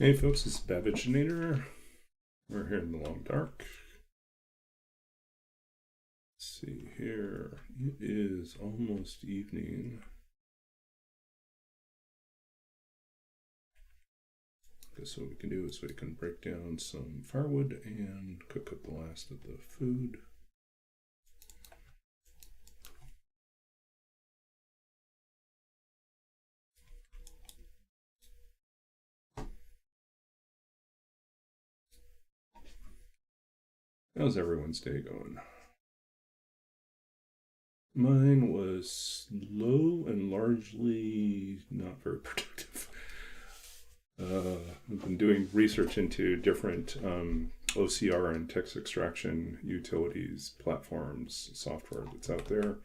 Hey folks, it's Babaginator. We're here in the long dark. Let's see here. It is almost evening. I guess what we can do is we can break down some firewood and cook up the last of the food. How's everyone's day going? Mine was slow and largely not very productive. I've been doing research into different OCR and text extraction utilities, platforms, software that's out there,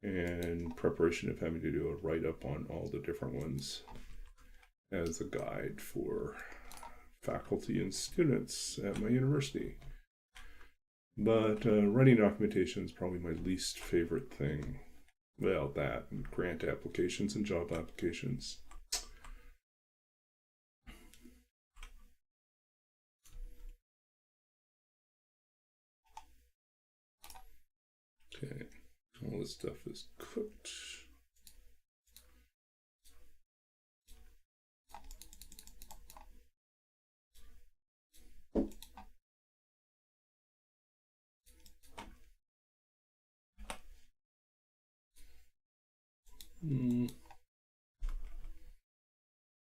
and preparation of having to do a write-up on all the different ones as a guide for faculty and students at my university. But writing documentation is probably my least favorite thing. Well, that and grant applications and job applications. Okay, all this stuff is cooked.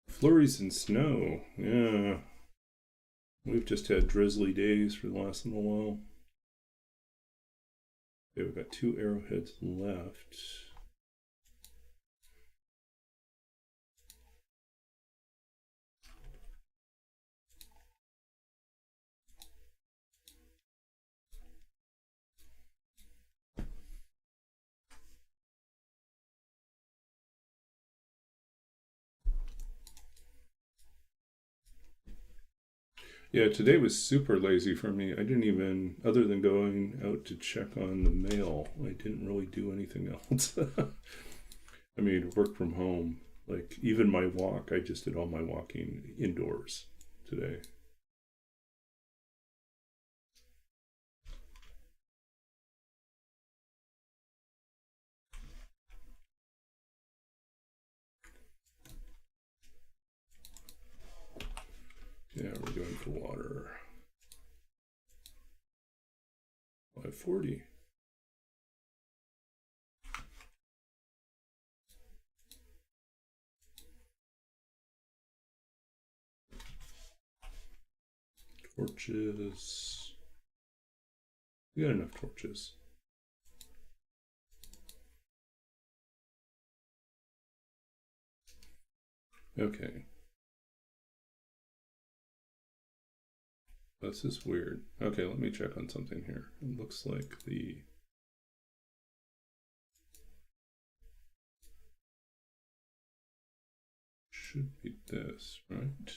Flurries and snow. Yeah. We've just had drizzly days for the last little while. Okay, we've got 2 arrowheads left. Yeah, today was super lazy for me. I didn't even, other than going out to check on the mail, I didn't really do anything else. I mean, work from home. Like, even my walk, I just did all my walking indoors today. Yeah, we're going for water. 540. Torches. We got enough torches. Okay. This is weird. Okay, let me check on something here. It looks like the should be this, right?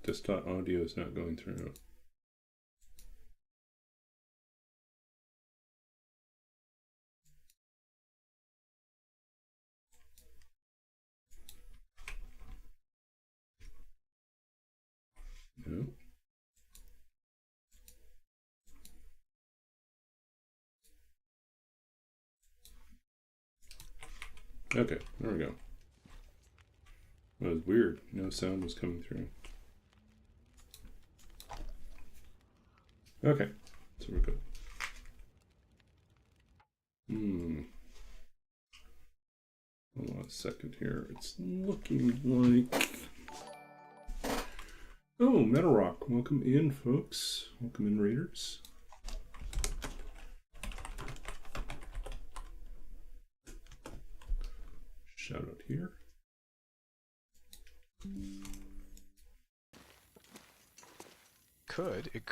Desktop audio is not going through. No. Okay, there we go. That was weird. No sound was coming through. Okay, so we're good. Hold on a second here. It's looking like... Oh, Metal Rock. Welcome in, folks. Welcome in, Raiders. Shout out here. It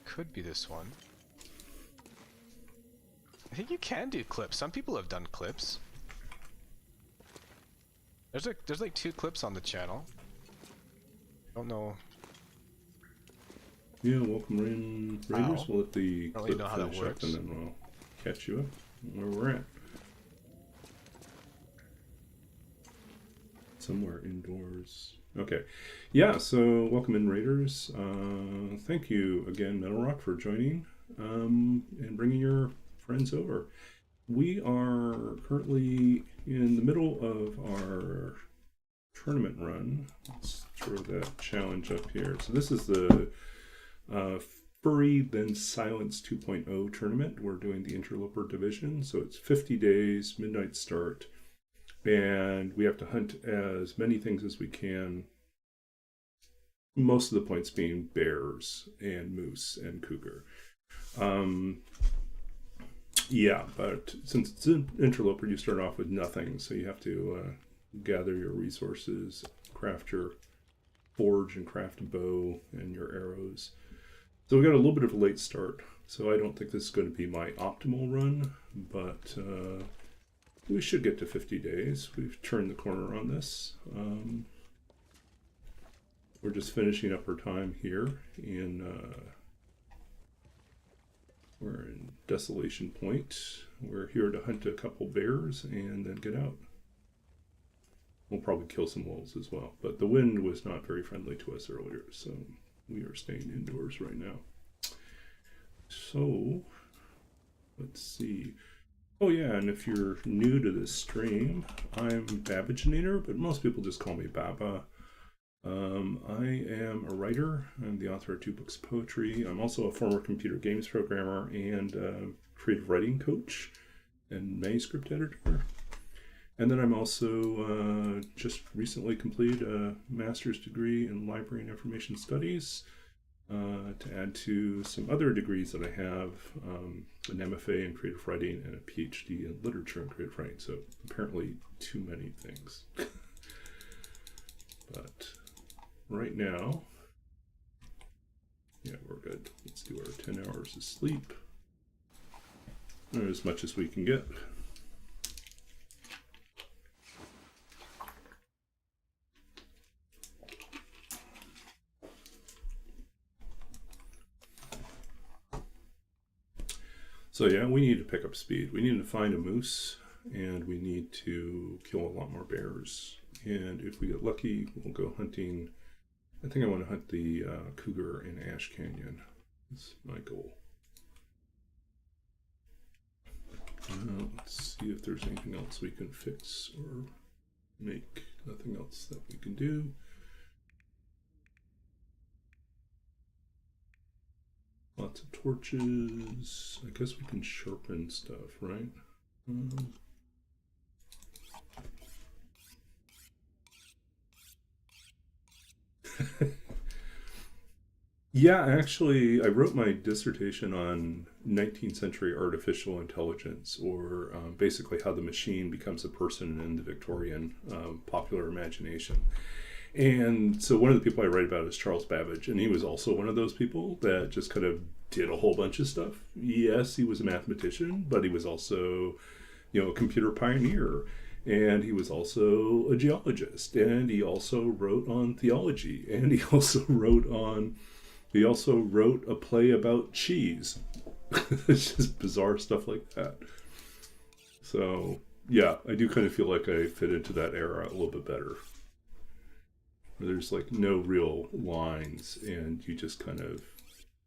could be this one. I think you can do clips. Some people have done clips. There's like 2 clips on the channel. Don't know. Yeah, welcome in, Raiders. Wow. We'll let the Don't really clip know how that finish up, works. and then we'll catch you up where we're at. Somewhere indoors. Okay. Yeah, so welcome in, Raiders. Thank you again, Metal Rock, for joining and bringing your friends over. We are currently in the middle of our tournament run. Let's throw that challenge up here. So this is the Furry then Silence 2.0 tournament. We're doing the Interloper division, so it's 50 days, midnight start, and we have to hunt as many things as we can. Most of the points being bears and moose and cougar. Yeah, but since it's an interloper, you start off with nothing, so you have to gather your resources, craft your forge and craft a bow and your arrows. So we got a little bit of a late start, so I don't think this is going to be my optimal run, but we should get to 50 days. We've turned the corner on this. We're just finishing up our time here in we're in Desolation Point. We're here to hunt a couple bears and then get out. We'll probably kill some wolves as well, but the wind was not very friendly to us earlier, so we are staying indoors right now. So, let's see. Oh yeah, and if you're new to this stream, I'm Babbaginator, but most people just call me Baba. I am a writer. I'm the author of 2 books of poetry. I'm also a former computer games programmer and creative writing coach and manuscript editor. And then I'm also just recently completed a master's degree in library and information studies to add to some other degrees that I have, an MFA in creative writing and a PhD in literature and creative writing. So apparently too many things. But right now, yeah, we're good. Let's do our 10 hours of sleep. Or as much as we can get. So yeah, we need to pick up speed. We need to find a moose, and we need to kill a lot more bears. And if we get lucky, we'll go hunting. I think I want to hunt the cougar in Ash Canyon. That's my goal. Let's see if there's anything else we can fix or make. Nothing else that we can do. Lots of torches. I guess we can sharpen stuff, right? Yeah, actually, I wrote my dissertation on 19th century artificial intelligence, or basically how the machine becomes a person in the Victorian popular imagination. And so one of the people I write about is Charles Babbage, and he was also one of those people that just kind of did a whole bunch of stuff. Yes, he was a mathematician, but he was also, a computer pioneer. And he was also a geologist, and he also wrote on theology, and he also wrote a play about cheese. It's just bizarre stuff like that. So yeah, I do kind of feel like I fit into that era a little bit better. There's like no real lines, and you just kind of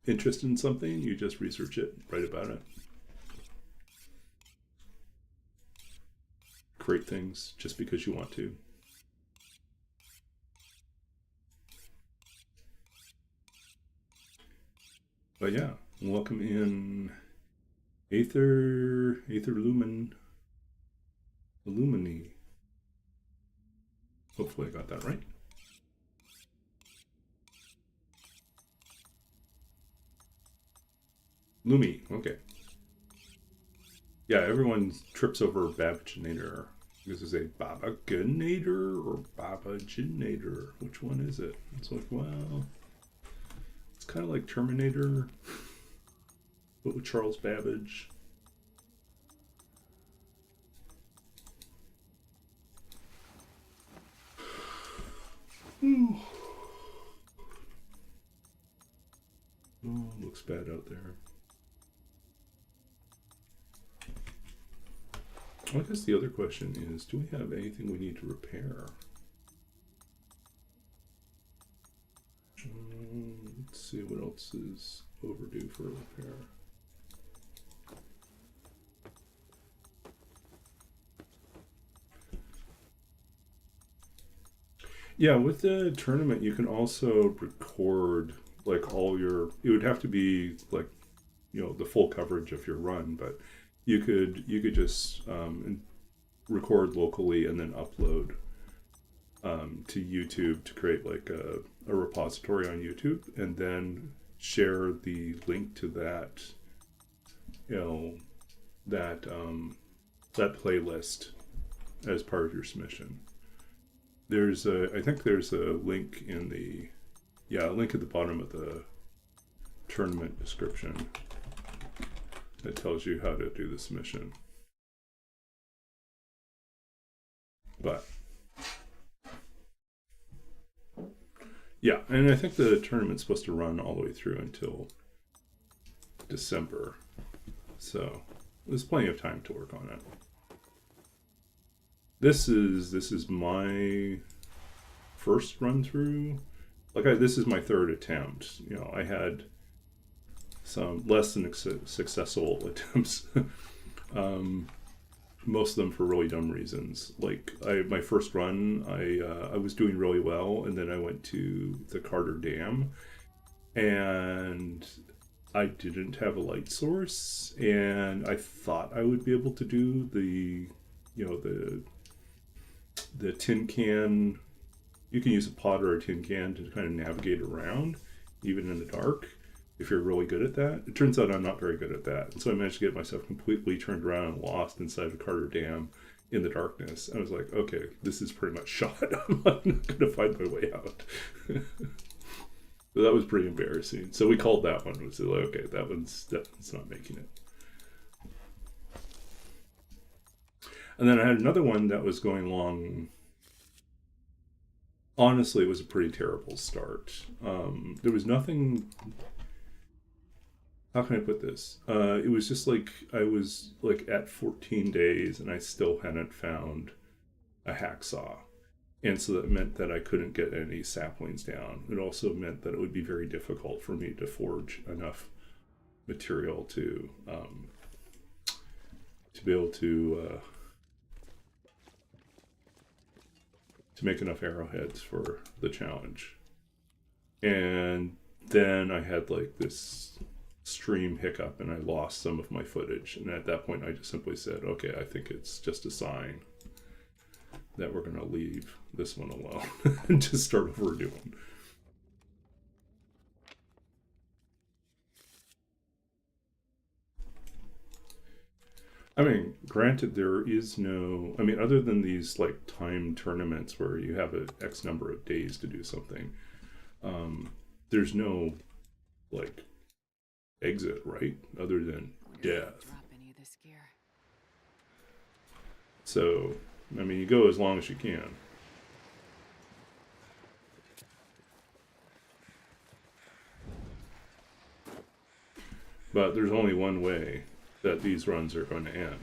interested in something, you just research it, write about it. Create things just because you want to. But yeah, welcome in Aether Illumini. Hopefully I got that right. Lumi, okay. Yeah, everyone trips over Babaginator. This is a Babaginator or Babaginator. Which one is it? It's like, well, it's kind of like Terminator, but with Charles Babbage. bad out there. I guess the other question is, do we have anything we need to repair? Let's see what else is overdue for repair. Yeah, with the tournament, you can also record like all your. It would have to be like, you know, the full coverage of your run, but you could just record locally and then upload to YouTube to create like a repository on YouTube, and then share the link to that, you know, that playlist as part of your submission. I think there's a link in the, a link at the bottom of the tournament description that tells you how to do the submission. But yeah, and I think the tournament's supposed to run all the way through until December, so there's plenty of time to work on it. This is my first run through. This is my third attempt. You know, I had some less than successful attempts. Most of them for really dumb reasons. Like my first run, I was doing really well, and then I went to the Carter Dam, and I didn't have a light source, and I thought I would be able to do the tin can. You can use a pot or a tin can to kind of navigate around, even in the dark, if you're really good at that. It turns out I'm not very good at that. And so I managed to get myself completely turned around and lost inside the Carter Dam in the darkness. I was like, okay, this is pretty much shot. I'm not going to find my way out. So that was pretty embarrassing. So we called that one. We said, okay, that one's not making it. And then I had another one that was going along. Honestly, it was a pretty terrible start. There was nothing. How can I put this? It was just like I was like at 14 days and I still hadn't found a hacksaw. And so that meant that I couldn't get any saplings down. It also meant that it would be very difficult for me to forge enough material to be able to make enough arrowheads for the challenge. And then I had like this stream hiccup and I lost some of my footage. And at that point I just simply said, okay, I think it's just a sign that we're going to leave this one alone and just start over doing. I mean, granted, there is no, I mean, other than these like time tournaments where you have an X number of days to do something, there's no like exit, right? Other than death. So, I mean, you go as long as you can. But there's only one way that these runs are going to end.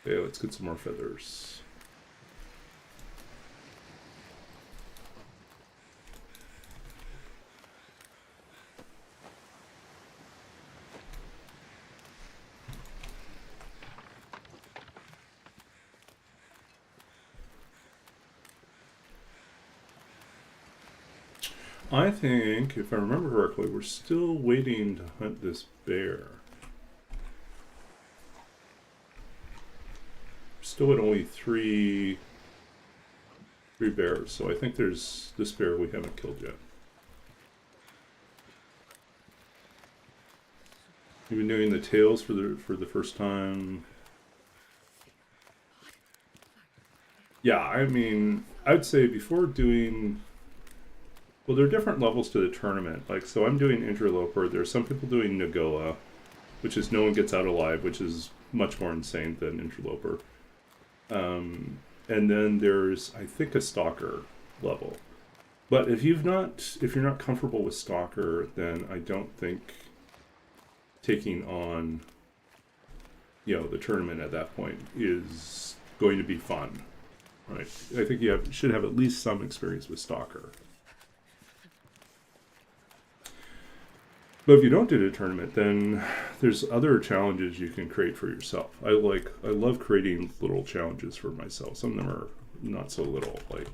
Okay, let's get some more feathers. I think, if I remember correctly, we're still waiting to hunt this bear. We're still at only three bears, so I think there's this bear we haven't killed yet. You've been doing the tails for the first time. Yeah, I mean, I'd say before doing. Well, there are different levels to the tournament. Like, so I'm doing Interloper. There's some people doing Nagoa, which is no one gets out alive, which is much more insane than Interloper. and then there's, I think, a stalker level. But if you're not comfortable with stalker, then I don't think taking on, the tournament at that point is going to be fun, right? I think you should have at least some experience with stalker. But if you don't do the tournament, then there's other challenges you can create for yourself. I love creating little challenges for myself. Some of them are not so little. Like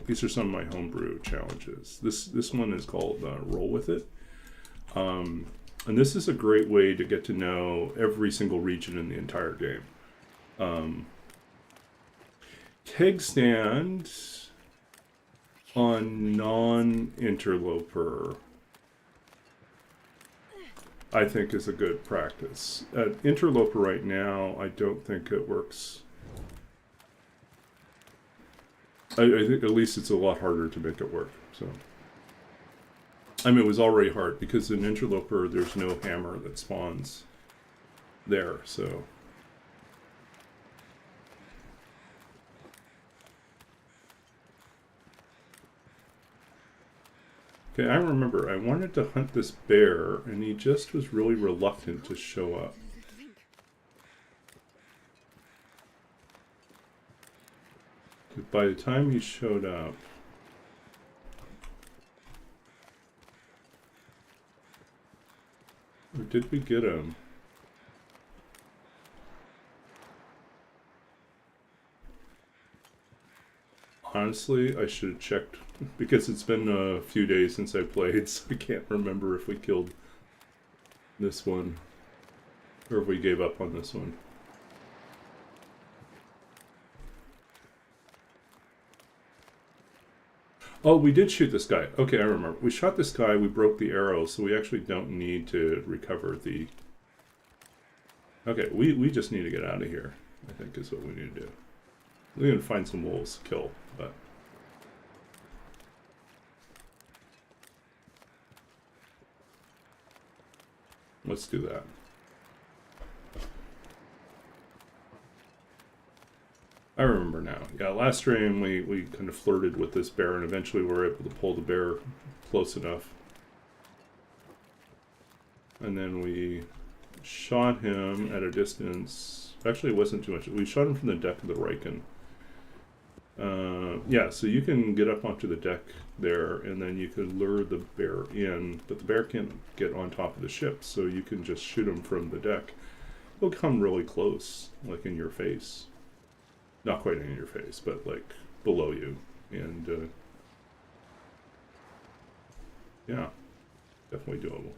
these are some of my homebrew challenges. This one is called Roll With It. And this is a great way to get to know every single region in the entire game. Keg stand on non-interloper, I think, is a good practice. At Interloper right now, I don't think it works. I think at least it's a lot harder to make it work. So, I mean, it was already hard because in Interloper there's no hammer that spawns there. So, okay, I remember I wanted to hunt this bear, and he just was really reluctant to show up. By the time he showed up, or did we get him? Honestly, I should have checked, because it's been a few days since I played, so I can't remember if we killed this one, or if we gave up on this one. Oh, we did shoot this guy. Okay, I remember. We shot this guy, we broke the arrow, so we actually don't need to recover the... Okay, we just need to get out of here, I think is what we need to do. We're going to find some wolves to kill, but... let's do that. I remember now. Yeah, last stream we kind of flirted with this bear, and eventually we were able to pull the bear close enough. And then we shot him at a distance. Actually, it wasn't too much. We shot him from the deck of the Riken. Yeah, so you can get up onto the deck there, and then you can lure the bear in, but the bear can't get on top of the ship, so you can just shoot him from the deck. He'll come really close, like in your face. Not quite in your face, but like below you. And yeah, definitely doable.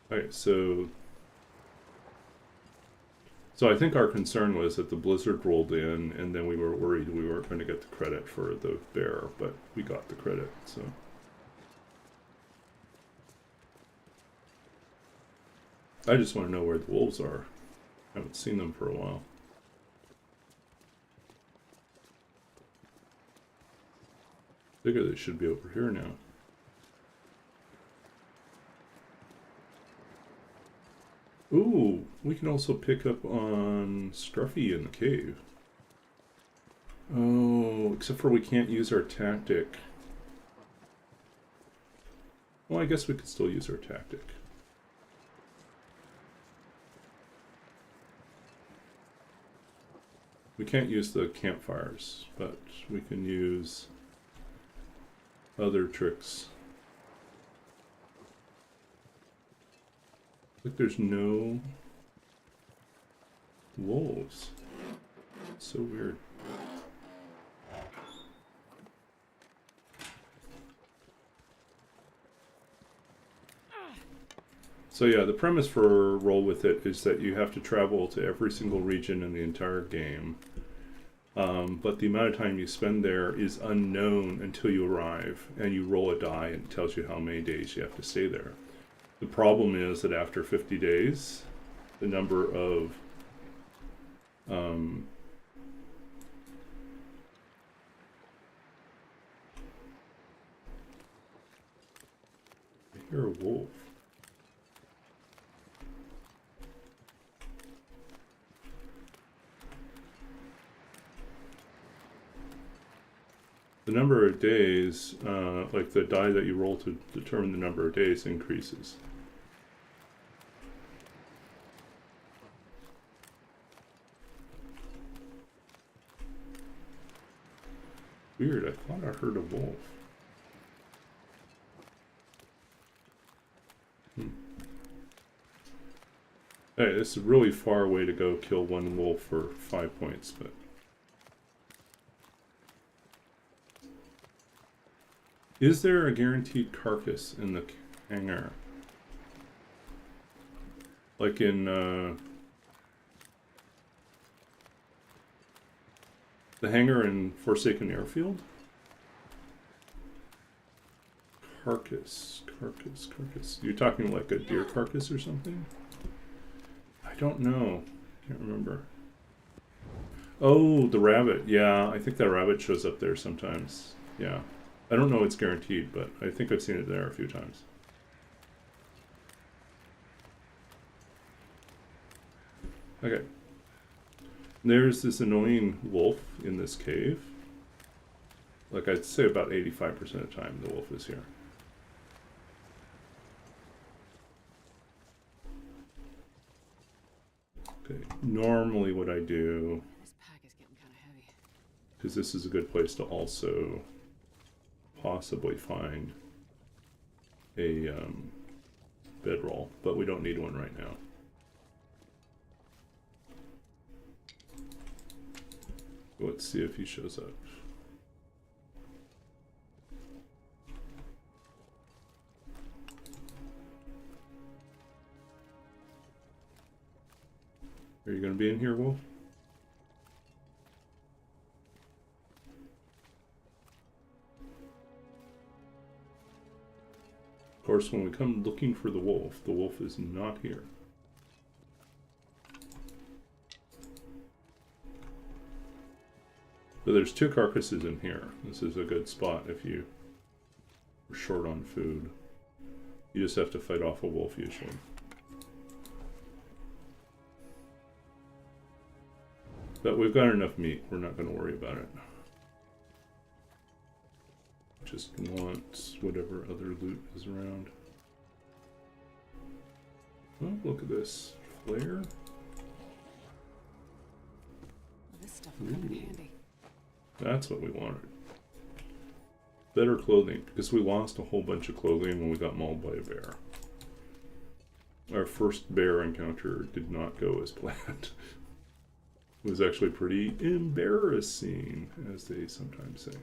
Alright, so I think our concern was that the blizzard rolled in, and then we were worried we weren't going to get the credit for the bear, but we got the credit, so. I just want to know where the wolves are. I haven't seen them for a while. I figure they should be over here now. Ooh, we can also pick up on Scruffy in the cave. Oh, except for we can't use our tactic. Well, I guess we could still use our tactic. We can't use the campfires, but we can use other tricks. Like there's no wolves. It's so weird. So yeah, the premise for Roll With It is that you have to travel to every single region in the entire game. But the amount of time you spend there is unknown until you arrive, and you roll a die and it tells you how many days you have to stay there. The problem is that after 50 days, the number of I hear a wolf. the number of days, like the die that you roll to determine the number of days, increases. Weird, I thought I heard a wolf. Hey, this is a really far way to go kill one wolf for 5 points, but... Is there a guaranteed carcass in the hangar? Like in, the hangar in Forsaken Airfield? Carcass. You're talking like a deer carcass or something? I don't know. Can't remember. Oh, the rabbit. Yeah, I think that rabbit shows up there sometimes. Yeah. I don't know it's guaranteed, but I think I've seen it there a few times. Okay. There's this annoying wolf in this cave. Like I'd say about 85% of the time the wolf is here. Okay, normally what I do, This pack is getting kind of heavy. because this is a good place to also possibly find a bedroll, but we don't need one right now. Let's see if he shows up. Are you going to be in here, Wolf? Of course, when we come looking for the wolf is not here. But there's 2 carcasses in here. This is a good spot if you are short on food. You just have to fight off a wolf usually. But we've got enough meat. We're not going to worry about it. Just want whatever other loot is around. Oh, look at this. Flare? This stuff will come in handy. That's what we wanted. Better clothing, because we lost a whole bunch of clothing when we got mauled by a bear. Our first bear encounter did not go as planned. It was actually pretty embarrassing, as they sometimes say.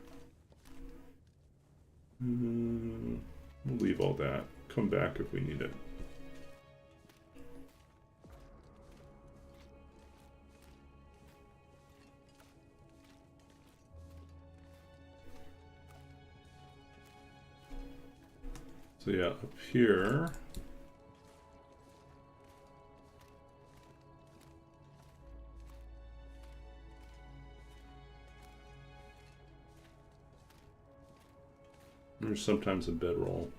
We'll leave all that. Come back if we need it. So yeah, up here. There's sometimes a bedroll.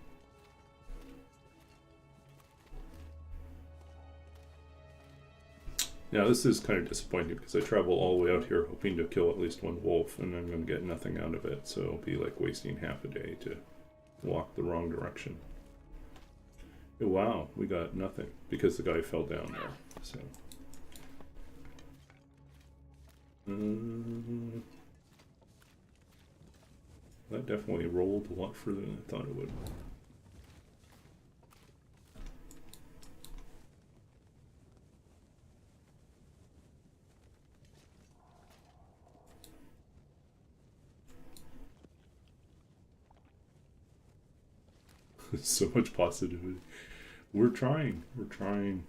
Now this is kind of disappointing because I travel all the way out here hoping to kill at least one wolf and I'm going to get nothing out of it, so it'll be like wasting half a day to walk the wrong direction. Oh, wow, we got nothing because the guy fell down there. So that definitely rolled a lot further than I thought it would. So much positivity. We're trying to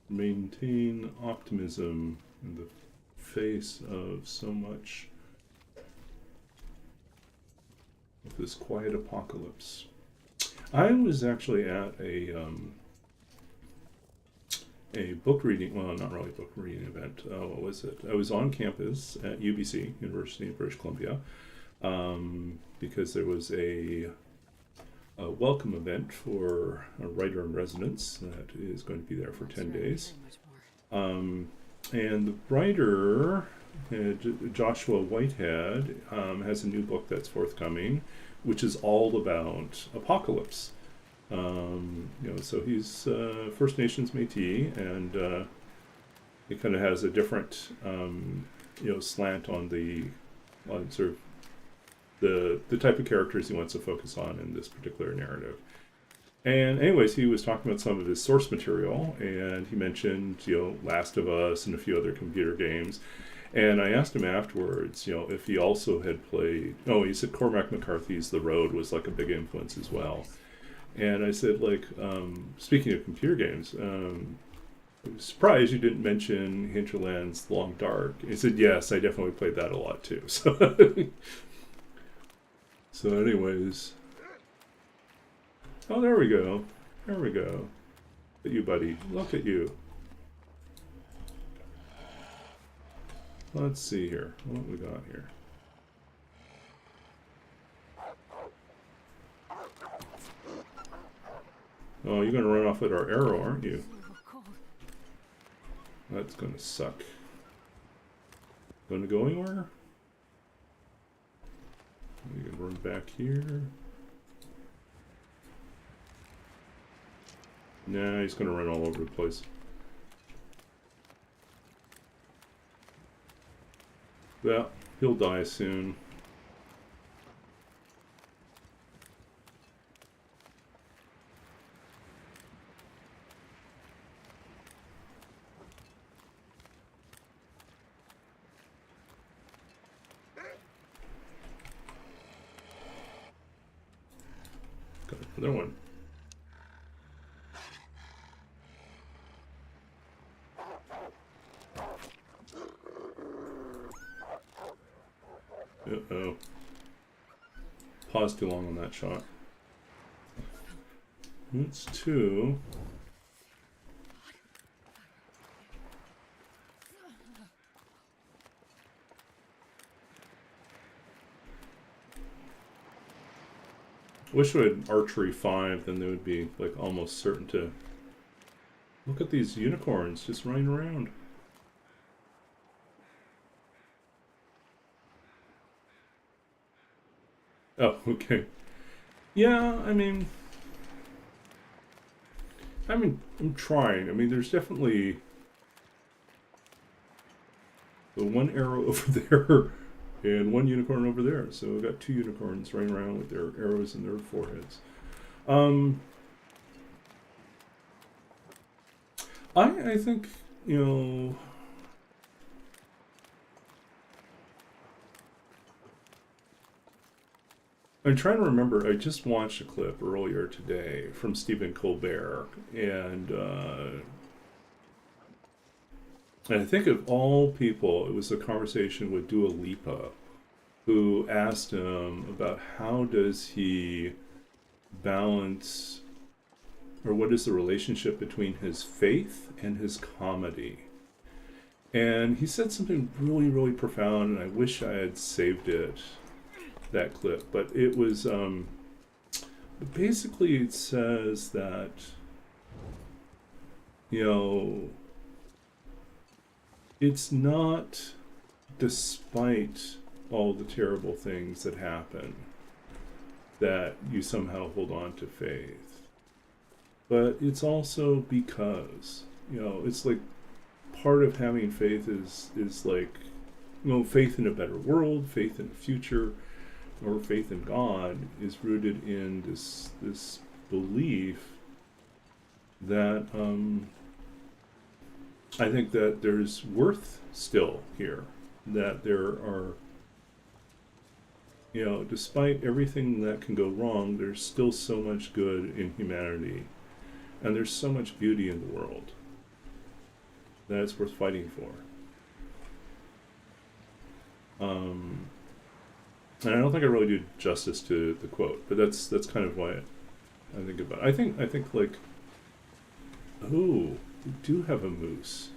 maintain optimism in the face of so much of this quiet apocalypse. I was actually at a book reading, well, not really a book reading event. What was it? I was on campus at UBC, University of British Columbia, because there was a welcome event for a writer in residence that is going to be there for 10 days. And the writer, Joshua Whitehead, has a new book that's forthcoming, which is all about apocalypse. So he's First Nations Métis, and he kind of has a different, slant on sort of the type of characters he wants to focus on in this particular narrative. And anyways, he was talking about some of his source material, and he mentioned, Last of Us and a few other computer games. And I asked him afterwards, if he also had played. Oh, he said Cormac McCarthy's The Road was like a big influence as well. And I said, speaking of computer games, I was surprised you didn't mention Hinterland's Long Dark. He said, yes, I definitely played that a lot too. So anyways. Oh, there we go. There we go. Look at you, buddy. Look at you. Let's see here. What we got here? Oh, you're going to run off with our arrow, aren't you? That's going to suck. Going to go anywhere? You can run back here. Nah, he's going to run all over the place. Well, he'll die soon. Got another one. Uh-oh. Paused too long on that shot. That's two. Wish we had archery 5, then they would be like almost certain to. Look at these unicorns just running around. Oh, okay. Yeah, I mean, I'm trying. I mean, there's definitely the one arrow over there and one unicorn over there. So we've got two unicorns running around with their arrows in their foreheads. I think, I'm trying to remember. I just watched a clip earlier today from Stephen Colbert, and I think of all people, it was a conversation with Dua Lipa, who asked him about how does he balance, or what is the relationship between his faith and his comedy. And he said something really, really profound, and I wish I had saved it, that clip. But it was, basically it says that, it's not despite all the terrible things that happen that you somehow hold on to faith. But it's also because, it's like part of having faith is like, faith in a better world, faith in the future, or faith in God is rooted in this belief that I think that there's worth still here, that there are, despite everything that can go wrong, there's still so much good in humanity, and there's so much beauty in the world that it's worth fighting for. And I don't think I really do justice to the quote, but that's kind of why I think about it. I think like, oh, we do have a moose.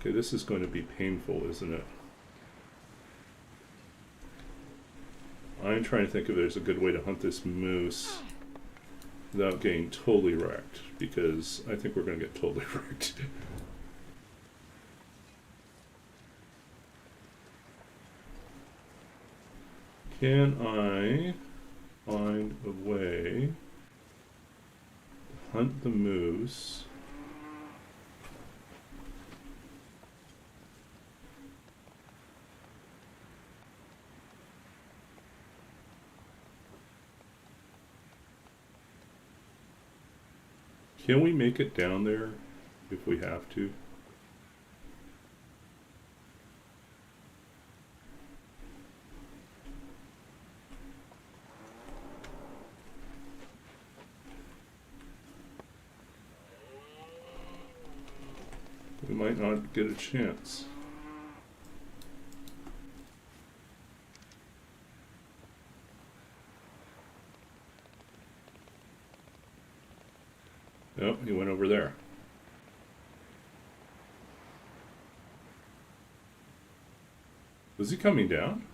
Okay, this is going to be painful, isn't it? I'm trying to think if there's a good way to hunt this moose without getting totally wrecked, because I think we're going to get totally wrecked. Can I find a way to hunt the moose? Can we make it down there if we have to? We might not get a chance. Oh, he went over there. Was he coming down?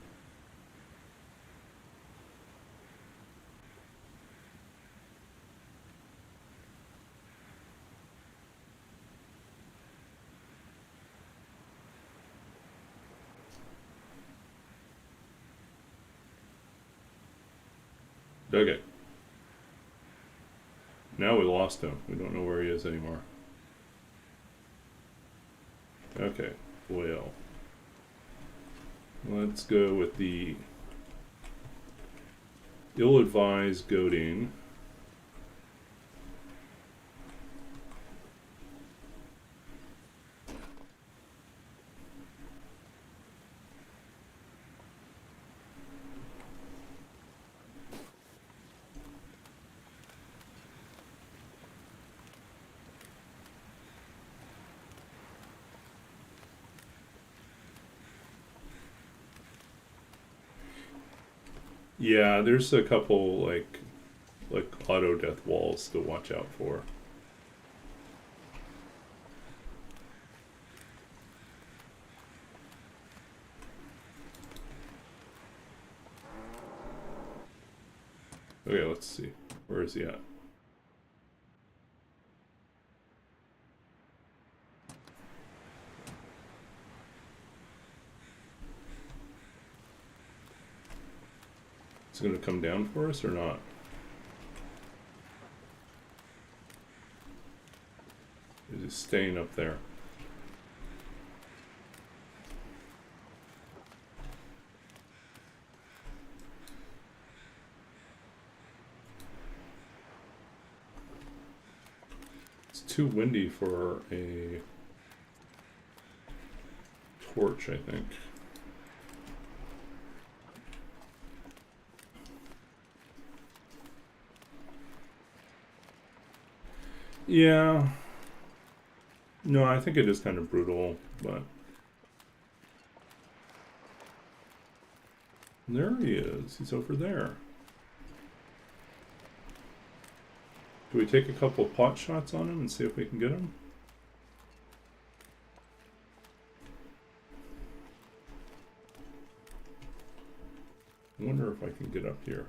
Okay. Now we lost him. We don't know where he is anymore. Okay, well. Let's go with the ill-advised goading. Yeah, there's a couple like auto death walls to watch out for. Okay, let's see. Where is he at? Is it going to come down for us or not? Is it staying up there? It's too windy for a torch, I think. Yeah. No, I think it is kind of brutal, but... There he is. He's over there. Do we take a couple pot shots on him and see if we can get him? I wonder if I can get up here.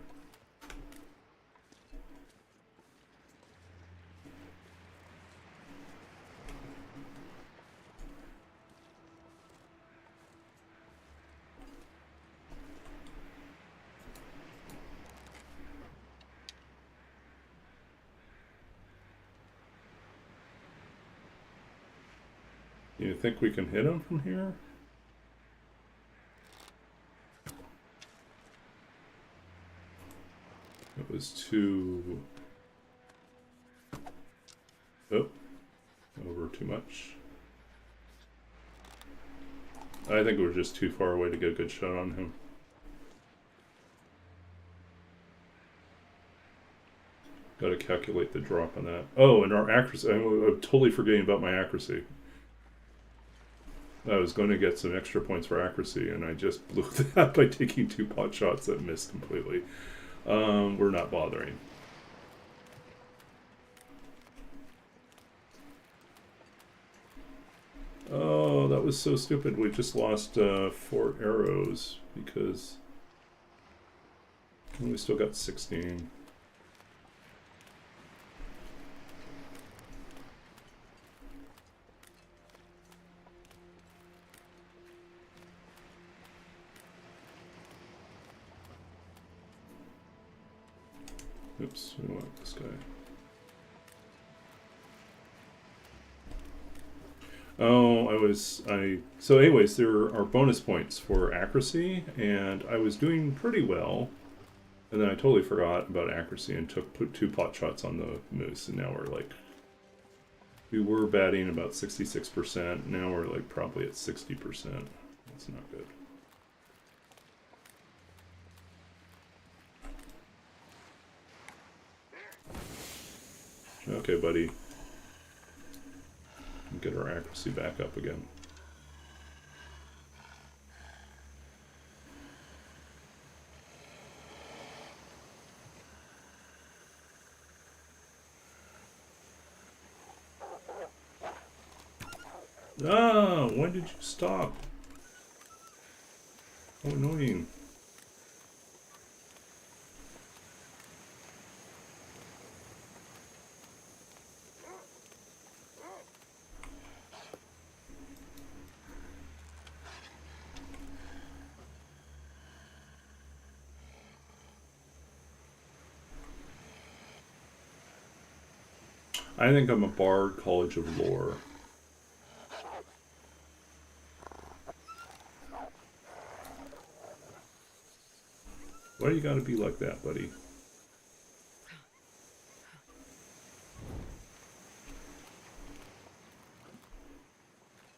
You think we can hit him from here? It was too... Oh, over too much. I think we're just too far away to get a good shot on him. Got to calculate the drop on that. Oh, and our accuracy. I'm totally forgetting about my accuracy. I was going to get some extra points for accuracy, and I just blew that by taking 2 pot shots that missed completely. We're not bothering. Oh, that was so stupid. We just lost 4 arrows because we still got 16. Oops, we don't want this guy. Oh, so anyways, there are bonus points for accuracy, and I was doing pretty well. And then I totally forgot about accuracy and put 2 pot shots on the moose, and now we're like, we were batting about 66%, now we're like probably at 60%. That's not good. Okay, buddy. Get our accuracy back up again. Ah, when did you stop? How annoying. I think I'm a Bard College of Lore. Why do you gotta be like that, buddy?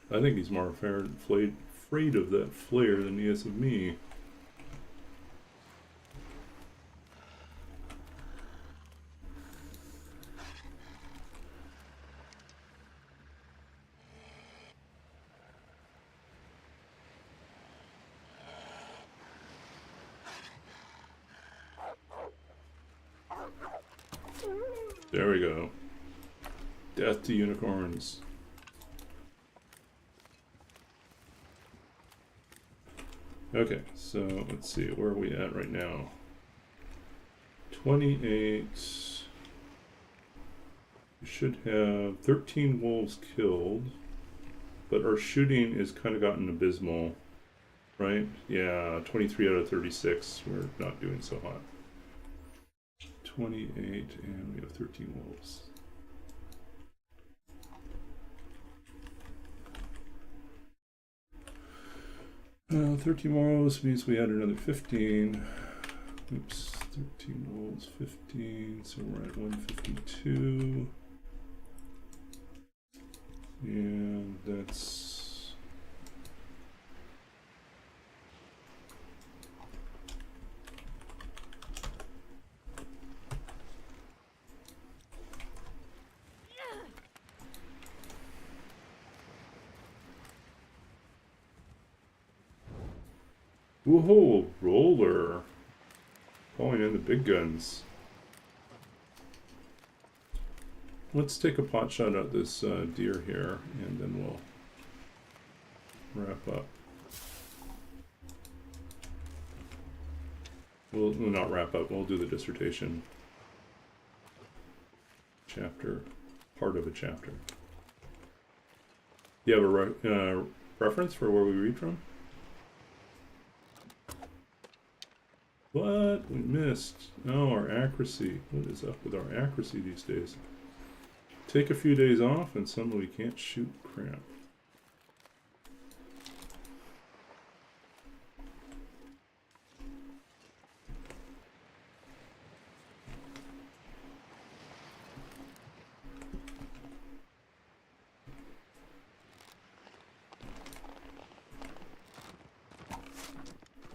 I think he's more afraid of that flare than he is of me. There we go. Death to unicorns. Okay, so let's see, where are we at right now? 28. We should have 13 wolves killed, but our shooting is kind of gotten abysmal, right? Yeah, 23 out of 36. We're not doing so hot. 28, and we have 13 wolves. 13 more wolves means we add another 15. Oops, 13 wolves, 15, so we're at 152. And that's... Whoa, roller. Calling in the big guns. Let's take a pot shot at this deer here, and then we'll wrap up. We'll not wrap up, we'll do the dissertation chapter, part of a chapter. Do you have a reference for where we read from? What? We missed. Oh, our accuracy. What is up with our accuracy these days? Take a few days off and suddenly we can't shoot crap.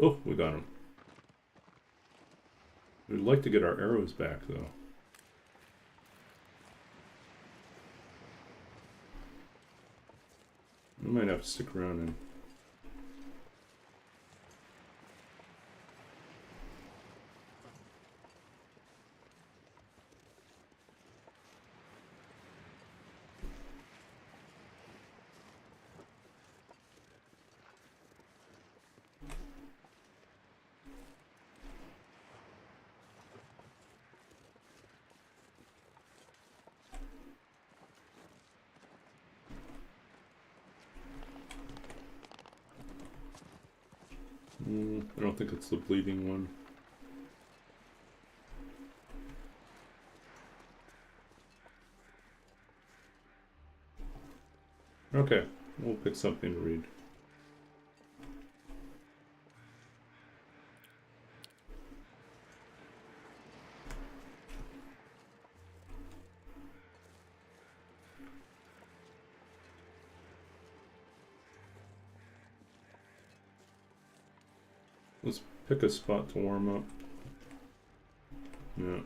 Oh, we got him. We'd like to get our arrows back, though. We might have to stick around and... I don't think it's the bleeding one. Okay, we'll pick something to read. Let's pick a spot to warm up. Yeah.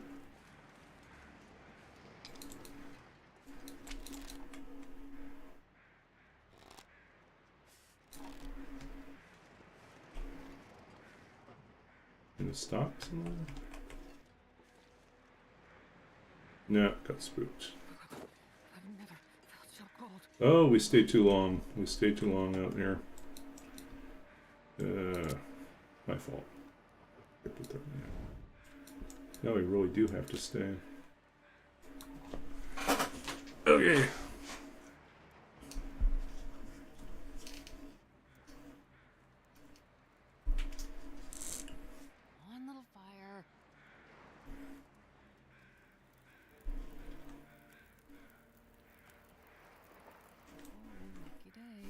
Gonna stop somewhere? No, got spooked. I've never felt so cold. Oh, we stayed too long. We stayed too long out there. My fault. Now we really do have to stay. Okay. One little fire. Oh, lucky day.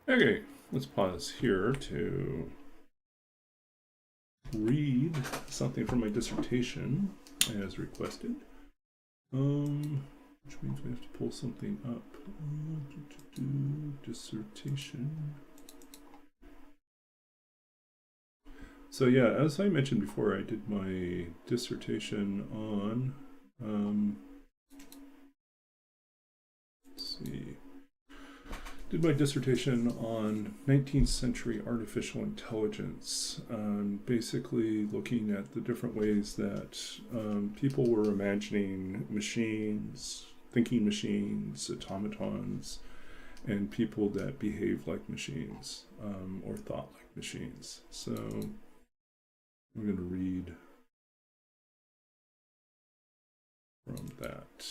Okay, let's pause here to read something from my dissertation as requested. Which means we have to pull something up. Dissertation. So yeah, as I mentioned before, I did my dissertation on, let's see, did my dissertation on 19th century artificial intelligence, basically looking at the different ways that people were imagining machines, thinking machines, automatons, and people that behaved like machines or thought like machines. So I'm going to read from that.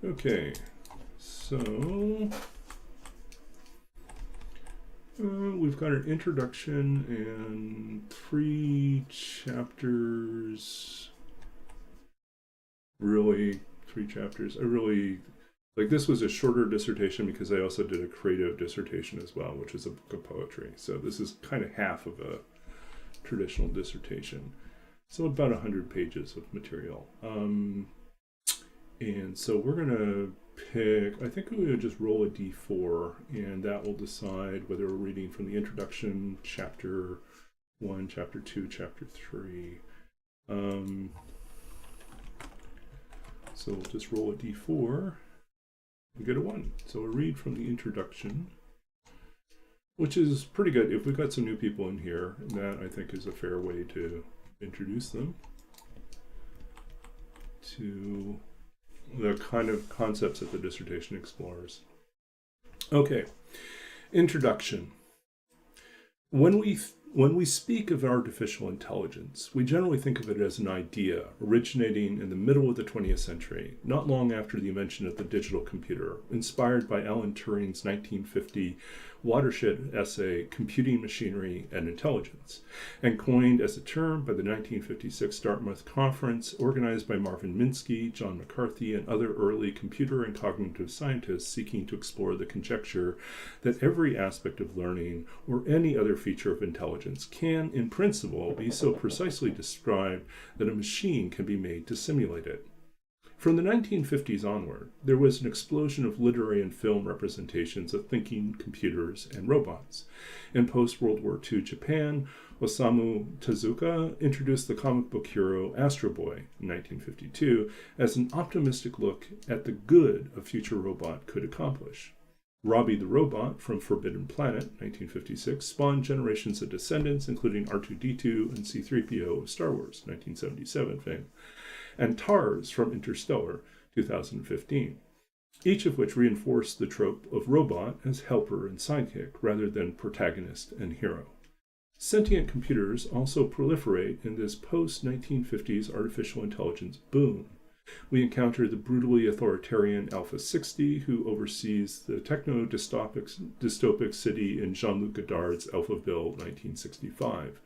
Okay. So, we've got an introduction and 3 chapters. Really, 3 chapters. I really, like, this was a shorter dissertation because I also did a creative dissertation as well, which is a book of poetry. So this is kind of half of a traditional dissertation. So about 100 pages of material. And so we're going to pick, I think we're going to just roll a d4, and that will decide whether we're reading from the introduction, chapter 1, chapter 2, chapter 3. So we'll just roll a d4 and get a 1. So we'll read from the introduction, which is pretty good. If we've got some new people in here, that I think is a fair way to introduce them to the kind of concepts that the dissertation explores. Okay, introduction. When we speak of artificial intelligence, we generally think of it as an idea originating in the middle of the 20th century, not long after the invention of the digital computer, inspired by Alan Turing's 1950 watershed essay, Computing Machinery and Intelligence, and coined as a term by the 1956 Dartmouth Conference, organized by Marvin Minsky, John McCarthy, and other early computer and cognitive scientists seeking to explore the conjecture that every aspect of learning or any other feature of intelligence can, in principle, be so precisely described that a machine can be made to simulate it. From the 1950s onward, there was an explosion of literary and film representations of thinking computers and robots. In post-World War II Japan, Osamu Tezuka introduced the comic book hero Astro Boy in 1952 as an optimistic look at the good a future robot could accomplish. Robbie the Robot from Forbidden Planet, 1956, spawned generations of descendants, including R2-D2 and C-3PO of Star Wars, 1977 fame. and TARS from Interstellar, 2015, each of which reinforce the trope of robot as helper and sidekick rather than protagonist and hero. Sentient computers also proliferate in this post-1950s artificial intelligence boom. We encounter the brutally authoritarian Alpha 60, who oversees the techno-dystopic city in Jean-Luc Godard's Alphaville 1965,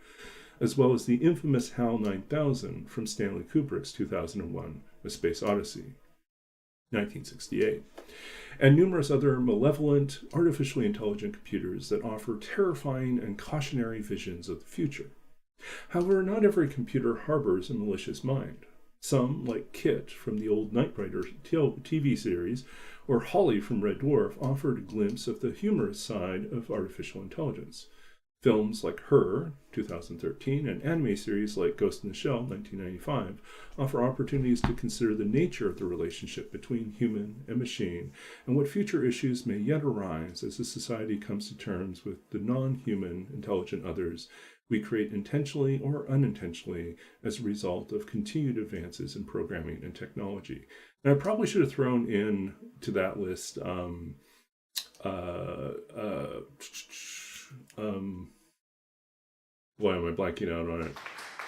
as well as the infamous HAL 9000 from Stanley Kubrick's 2001 A Space Odyssey, 1968, and numerous other malevolent, artificially intelligent computers that offer terrifying and cautionary visions of the future. However, not every computer harbors a malicious mind. Some, like Kit from the old Knight Rider TV series, or Holly from Red Dwarf, offered a glimpse of the humorous side of artificial intelligence. Films like Her, 2013, and anime series like Ghost in the Shell, 1995, offer opportunities to consider the nature of the relationship between human and machine, and what future issues may yet arise as a society comes to terms with the non-human intelligent others we create intentionally or unintentionally as a result of continued advances in programming and technology. And I probably should have thrown in to that list why am I blanking out on it?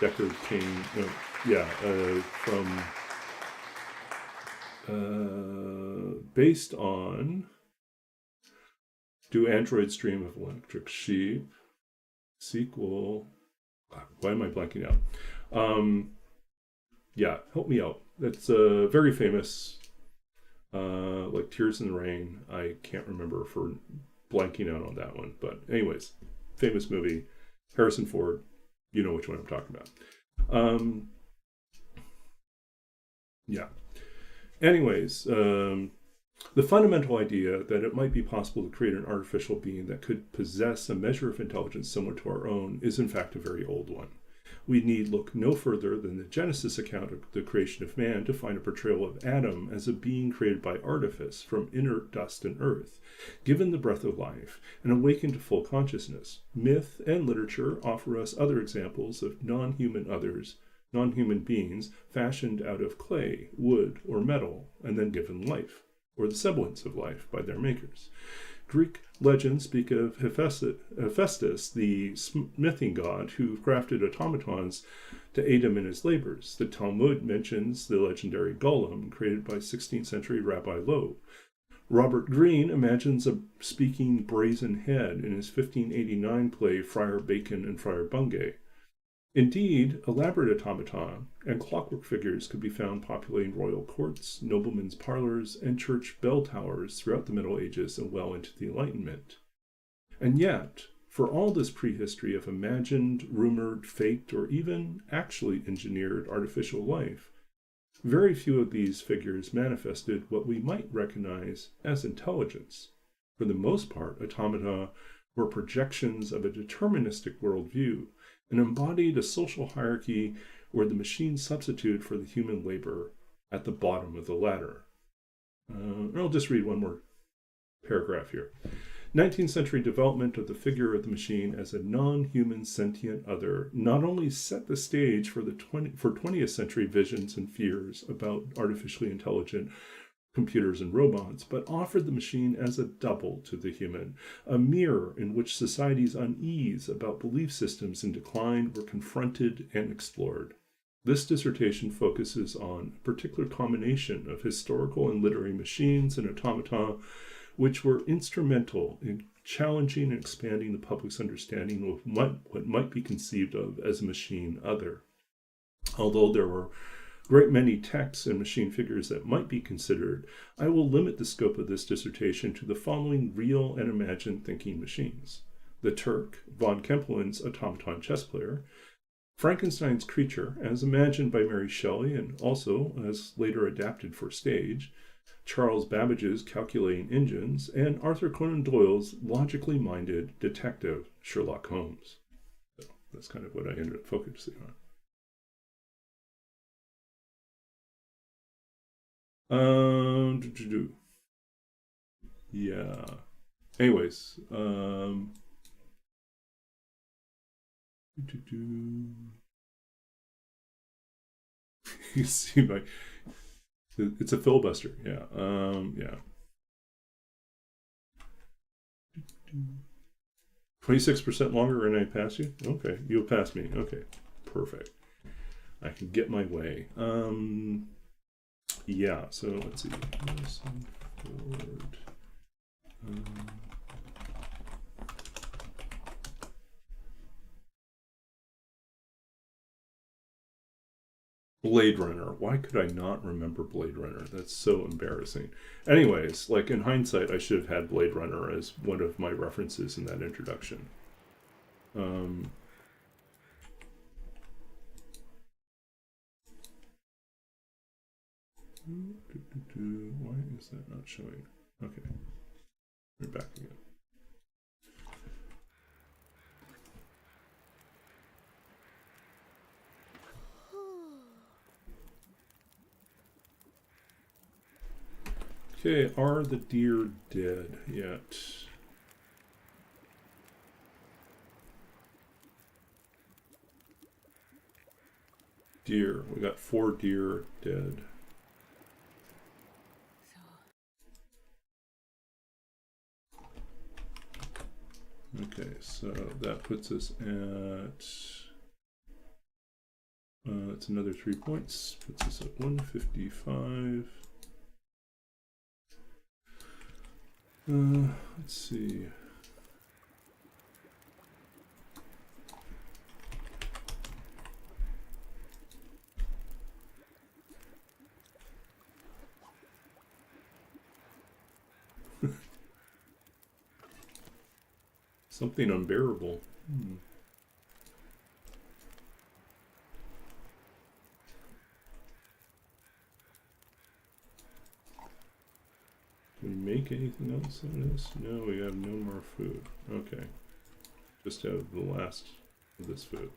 Deckard King, based on Do Androids Dream of Electric Sheep? Sequel. Why am I blanking out? Help me out. That's very famous, like Tears in the Rain. I can't remember for blanking out on that one. But anyways, famous movie. Harrison Ford. You know which one I'm talking about. Anyways, the fundamental idea that it might be possible to create an artificial being that could possess a measure of intelligence similar to our own is in fact a very old one. We need look no further than the Genesis account of the creation of man to find a portrayal of Adam as a being created by artifice from inert dust and earth, given the breath of life, and awakened to full consciousness. Myth and literature offer us other examples of non-human beings fashioned out of clay, wood, or metal, and then given life, or the semblance of life, by their makers. Greek legends speak of Hephaestus, the smithing god, who crafted automatons to aid him in his labors. The Talmud mentions the legendary golem, created by 16th century Rabbi Loeb. Robert Greene imagines a speaking brazen head in his 1589 play Friar Bacon and Friar Bungay. Indeed, elaborate automata and clockwork figures could be found populating royal courts, noblemen's parlors, and church bell towers throughout the Middle Ages and well into the Enlightenment. And yet, for all this prehistory of imagined, rumored, faked, or even actually engineered artificial life, very few of these figures manifested what we might recognize as intelligence. For the most part, automata were projections of a deterministic worldview, and embodied a social hierarchy where the machine substituted for the human labor at the bottom of the ladder. I'll just read one more paragraph here. 19th century development of the figure of the machine as a non-human sentient other not only set the stage for 20th century visions and fears about artificially intelligent computers and robots, but offered the machine as a double to the human, a mirror in which society's unease about belief systems in decline were confronted and explored. This dissertation focuses on a particular combination of historical and literary machines and automata, which were instrumental in challenging and expanding the public's understanding of what might be conceived of as a machine other. Although there were a great many texts and machine figures that might be considered, I will limit the scope of this dissertation to the following real and imagined thinking machines: the Turk, von Kempelen's automaton chess player; Frankenstein's creature, as imagined by Mary Shelley and also as later adapted for stage; Charles Babbage's calculating engines; and Arthur Conan Doyle's logically minded detective Sherlock Holmes. So that's kind of what I ended up focusing on. Yeah. Anyways, You see my, it's a filibuster. Yeah. Yeah. 26% longer and I pass you? Okay. You'll pass me. Okay. Perfect. I can get my way. Yeah, so let's see. Forward. Blade Runner. Why could I not remember Blade Runner? That's so embarrassing. Anyways, like in hindsight, I should have had Blade Runner as one of my references in that introduction. Why is that not showing? Okay. We're back again. Okay, are the deer dead yet? Deer. We got 4 deer dead. Okay, so that puts us at it's another 3 points, puts us at 155. Let's see. Something unbearable. Can we make anything else on this? No, we have no more food. Okay. Just have the last of this food.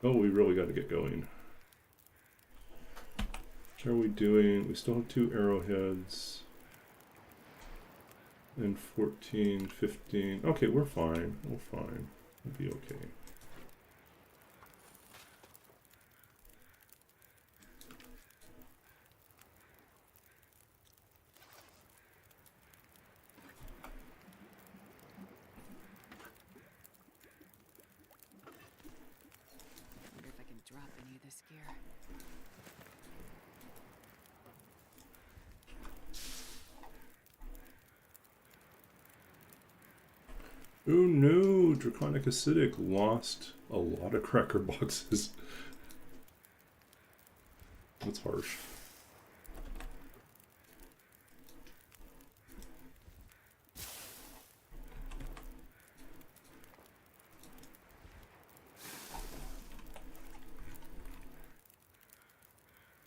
Oh, we really got to get going. How are we doing? We still have 2 arrowheads. And 14, 15. Okay, we're fine. We're fine. We'll be okay. I wonder if I can drop any of this gear. Oh no, Draconic Acidic lost a lot of cracker boxes. That's harsh.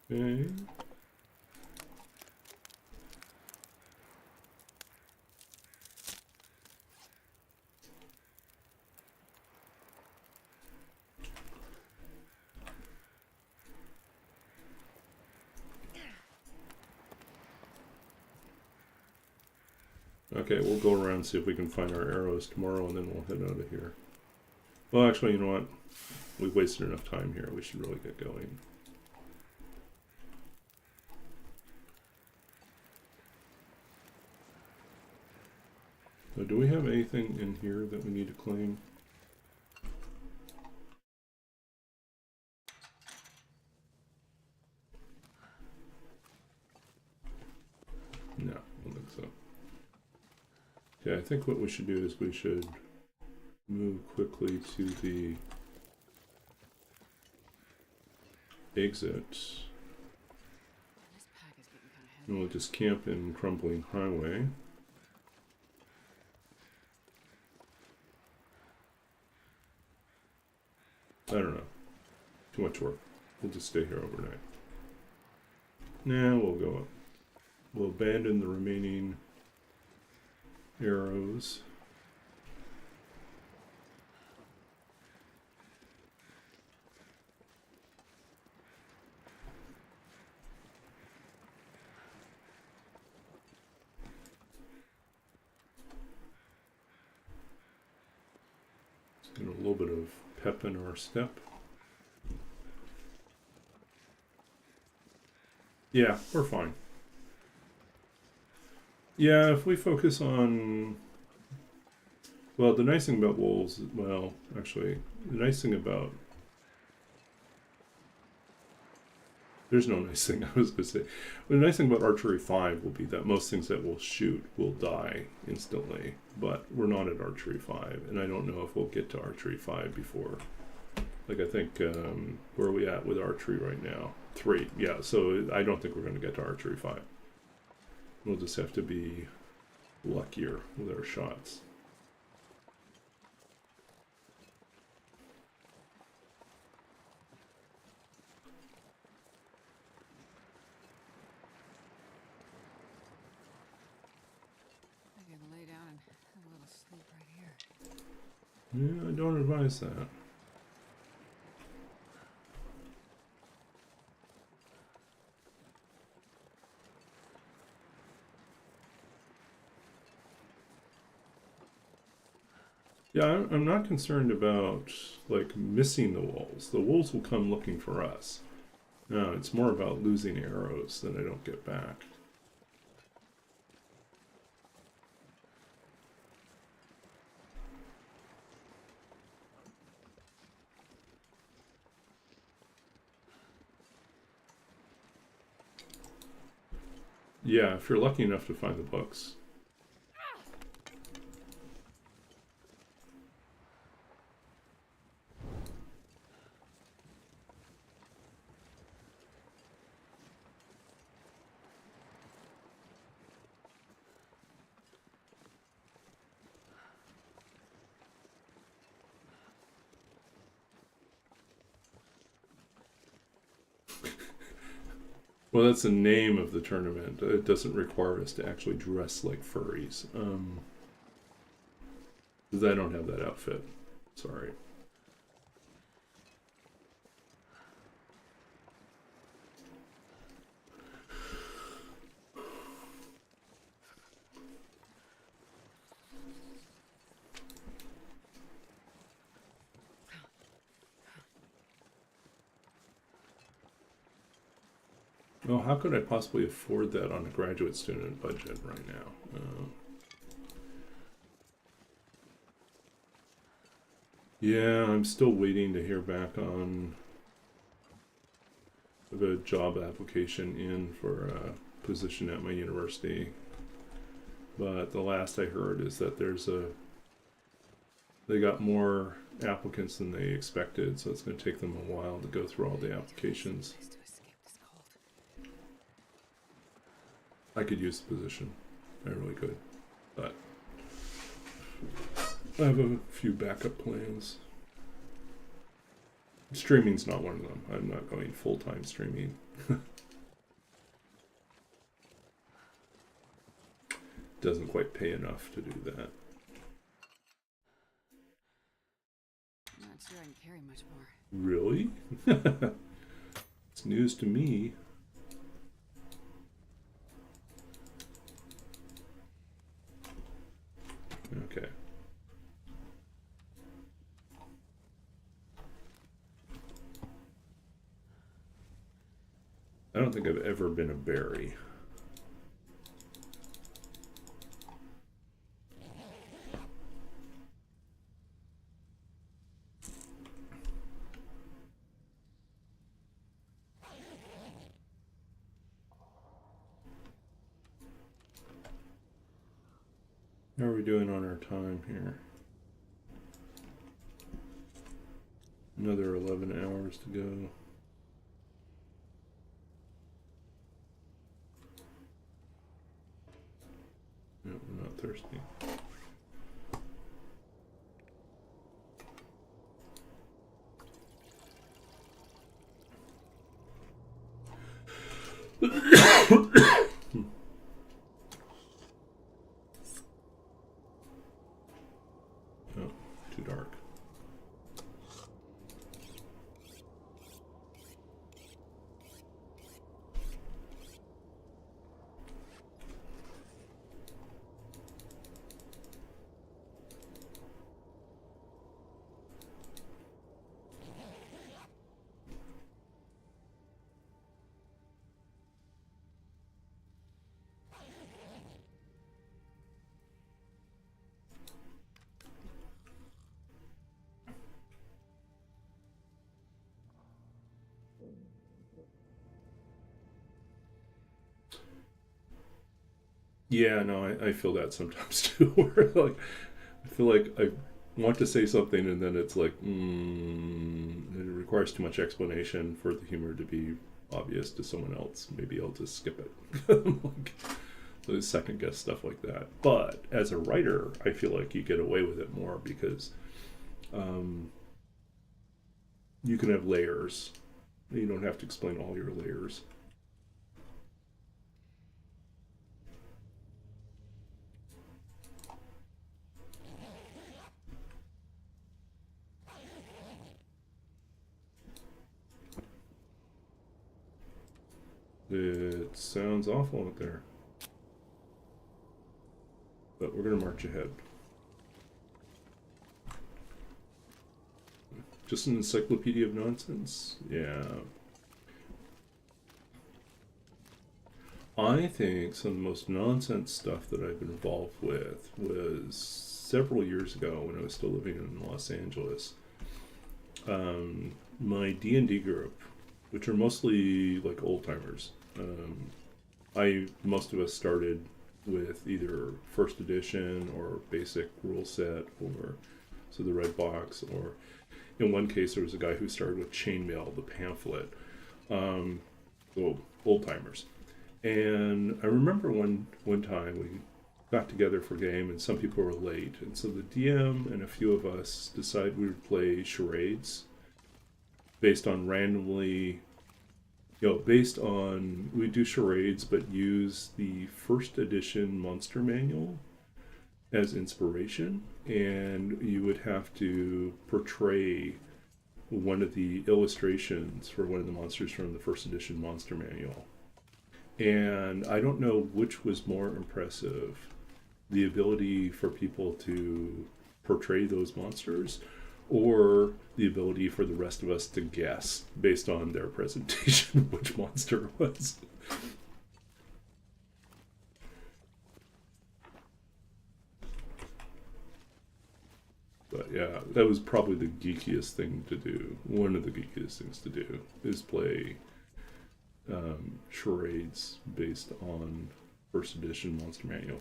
Okay. Okay, we'll go around and see if we can find our arrows tomorrow, and then we'll head out of here. Well, actually, you know what? We've wasted enough time here. We should really get going. So do we have anything in here that we need to claim? No, I don't think so. Okay, I think what we should do is we should move quickly to the exit. This pack is getting kind of heavy. And we'll just camp in Crumbling Highway. I don't know. Too much work. We'll just stay here overnight. Nah, we'll go up. We'll abandon the remaining arrows. Let's get a little bit of pep in our step. Yeah, we're fine. Yeah, if we focus on... Well, the nice thing about wolves... Well, actually, the nice thing about... There's no nice thing, I was going to say. The nice thing about Archery 5 will be that most things that we'll shoot will die instantly. But we're not at Archery 5, and I don't know if we'll get to Archery 5 before... Like, I think, where are we at with Archery right now? 3, yeah, so I don't think we're going to get to Archery 5. We'll just have to be luckier with our shots. I can lay down and have a little sleep right here. Yeah, I don't advise that. Yeah, I'm not concerned about, like, missing the wolves. The wolves will come looking for us. No, it's more about losing arrows that I don't get back. Yeah, if you're lucky enough to find the books. Well, that's the name of the tournament. It doesn't require us to actually dress like furries. Because I don't have that outfit. Sorry. Well, how could I possibly afford that on a graduate student budget right now? Yeah, I'm still waiting to hear back on the job application in for a position at my university. But the last I heard is that they got more applicants than they expected, so it's going to take them a while to go through all the applications. Place to escape this cold. I could use the position. I really could. But I have a few backup plans. Streaming's not one of them. I'm not going full-time streaming. Doesn't quite pay enough to do that. I'm not sure I can carry much more. Really? It's news to me. Okay. I don't think I've ever been a berry. How are we doing on our time here? Another 11 hours to go. No, we're not thirsty. Oh, too dark. Yeah, no, I feel that sometimes too. Where like I feel like I want to say something and then it's like, it requires too much explanation for the humor to be obvious to someone else. Maybe I'll just skip it. Like, so second guess stuff like that. But as a writer, I feel like you get away with it more because you can have layers. You don't have to explain all your layers. It sounds awful out there. But we're going to march ahead. Just an encyclopedia of nonsense? Yeah. I think some of the most nonsense stuff that I've been involved with was several years ago when I was still living in Los Angeles. My D&D group, which are mostly like old timers. Most of us started with either first edition or basic rule set, or so the red box, or in one case there was a guy who started with chainmail, the pamphlet. So old timers. And I remember one time we got together for a game and some people were late, and so the DM and a few of us decided we would play charades based on randomly, we do charades but use the first edition monster manual as inspiration, and you would have to portray one of the illustrations for one of the monsters from the first edition monster manual. And I don't know which was more impressive, the ability for people to portray those monsters or the ability for the rest of us to guess based on their presentation which monster it was. But yeah, that was probably the geekiest thing to do. One of the geekiest things to do is play charades based on first edition monster manual.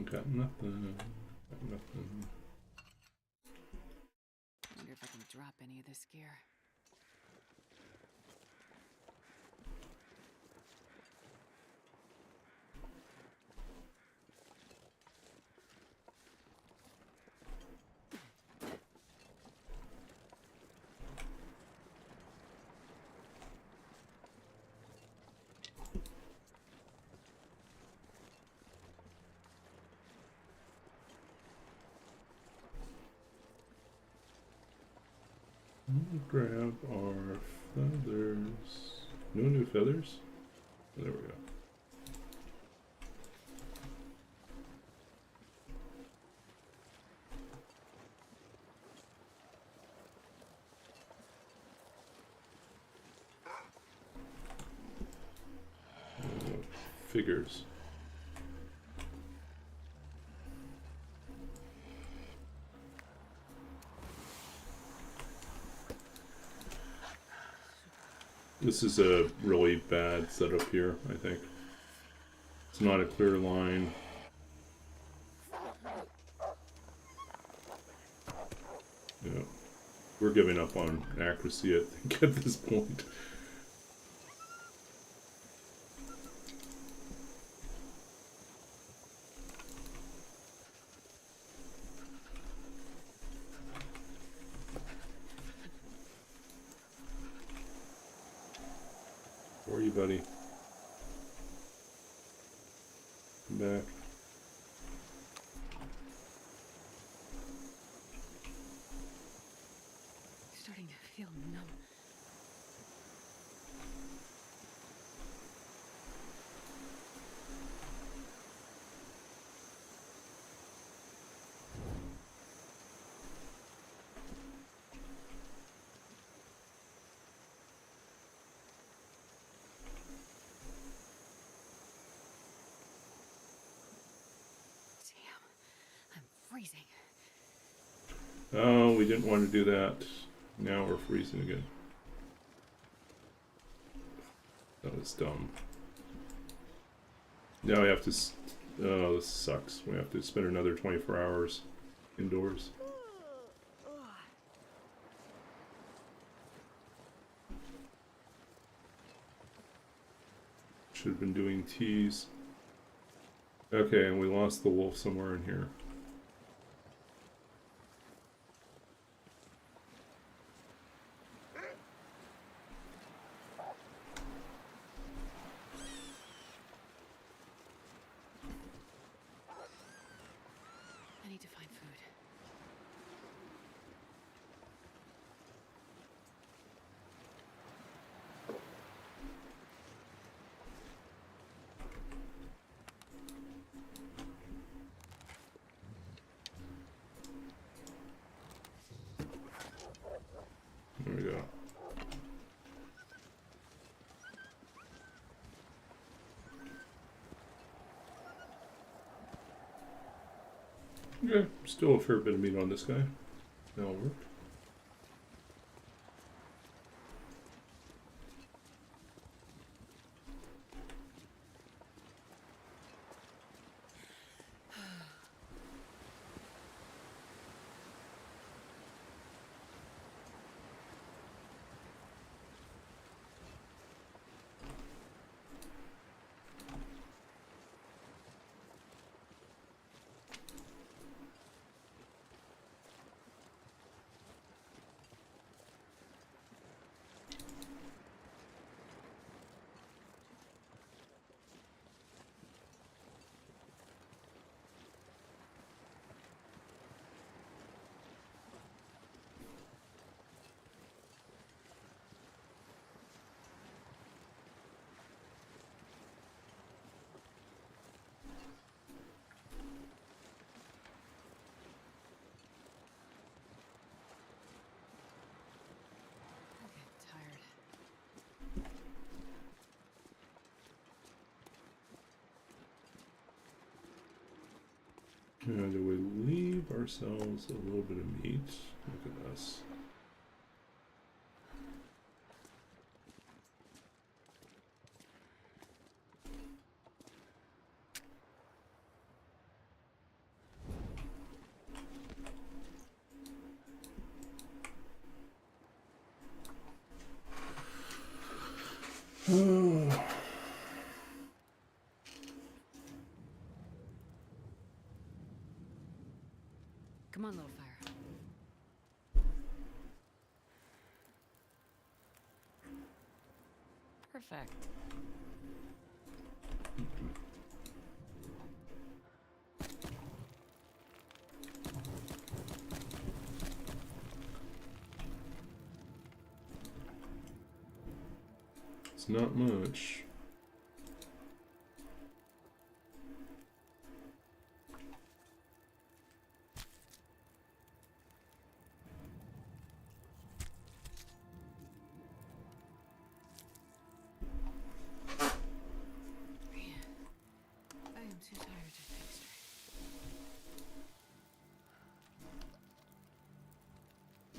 Got nothing. Got nothing. Wonder if I can drop any of this gear. Grab our feathers. No new feathers? There we go. Figures. This is a really bad setup here, I think. It's not a clear line. Yeah. We're giving up on accuracy, I think, at this point. Where are you, buddy? Come back. Starting to feel numb. I'm freezing. Oh, we didn't want to do that. Now we're freezing again. That was dumb. Now we have to... Oh, this sucks. We have to spend another 24 hours indoors. Should have been doing teas. Okay, and we lost the wolf somewhere in here. I need to find food. There we go. Okay, still a fair bit of meat on this guy. That'll work. Now, do we leave ourselves a little bit of meat? Look at this. Oh. Come on, little fire. Perfect. It's not much.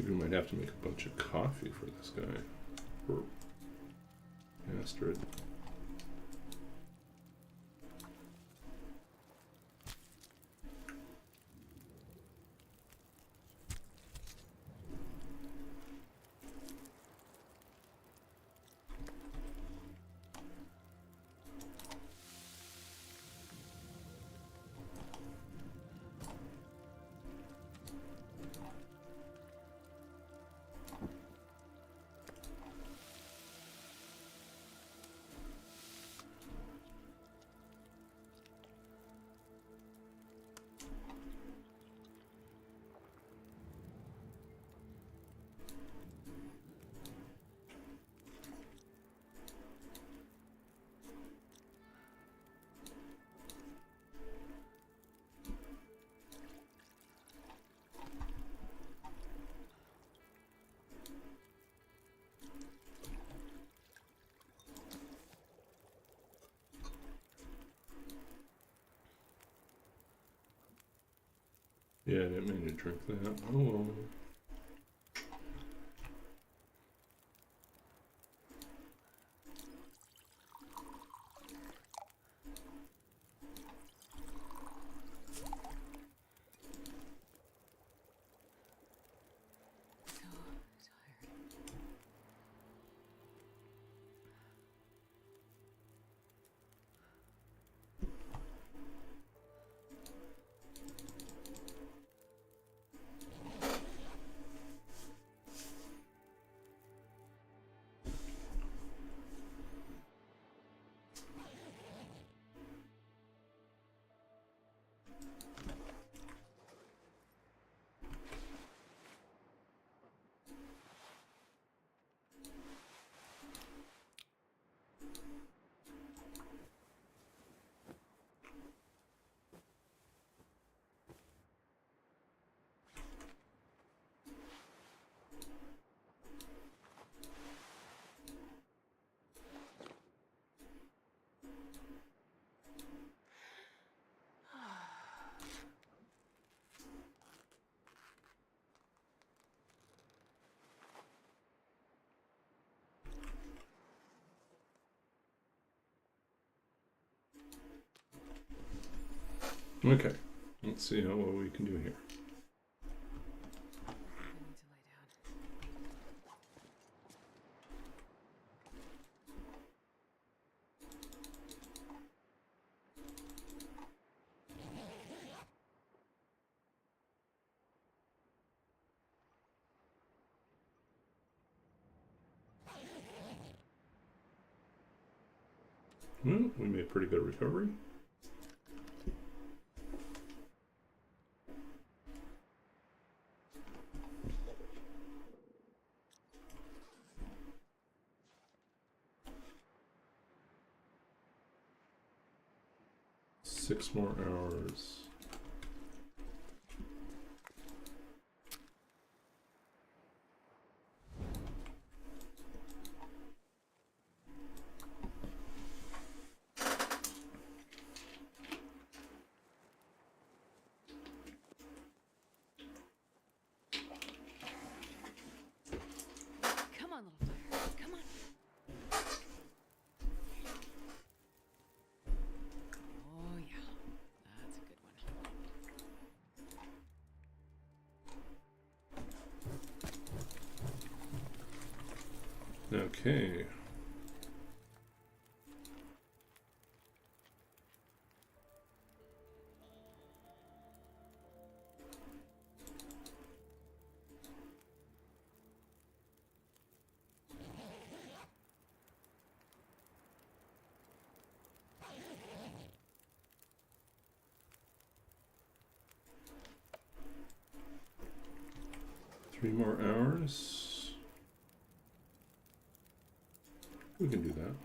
We might have to make a bunch of coffee for this guy. For Astrid. Didn't mean to drink that. Oh well. Okay, let's see how well we can do here. I need to lay down. Well, we made pretty good recovery. Six more hours. Come on, little fire. Come on. Oh, yeah. That's a good one. Okay. Three more hours. We can do that.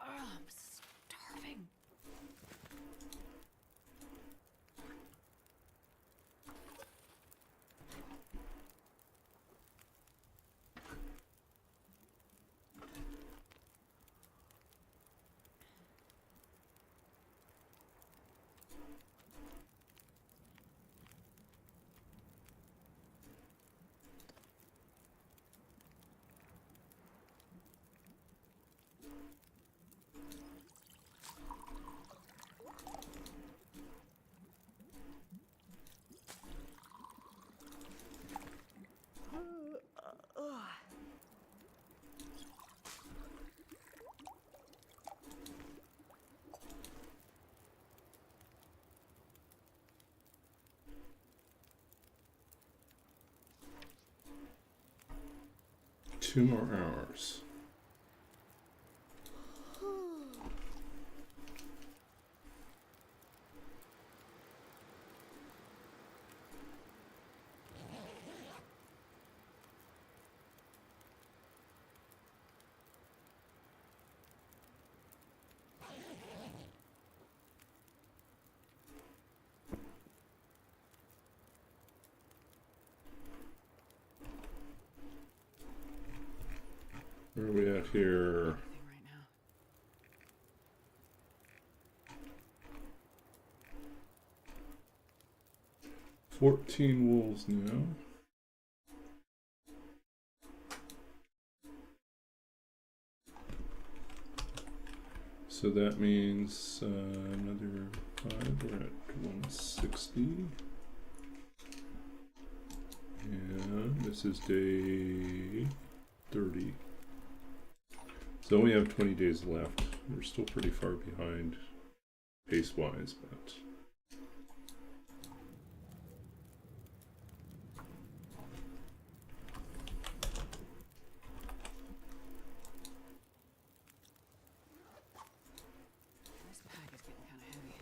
Oh, I'm starving. Two more hours. Where are we at here? Everything right now. 14 wolves now. So that means another 5, we're at 160. And this is day 30. So we have 20 days left. We're still pretty far behind pace-wise, but... This pack is getting kind of heavy.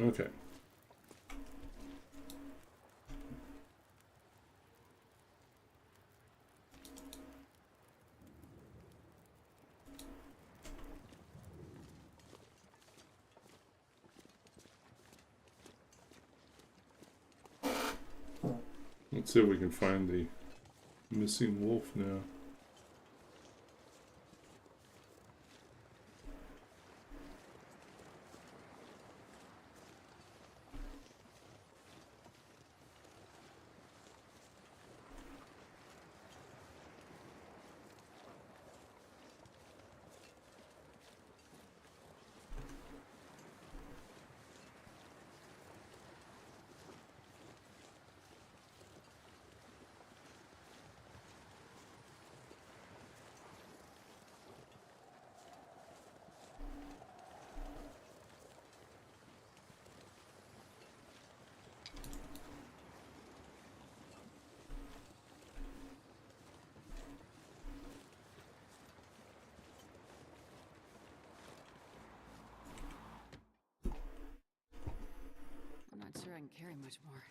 Okay. Let's see if we can find the missing wolf now. I'm not sure I can carry much more.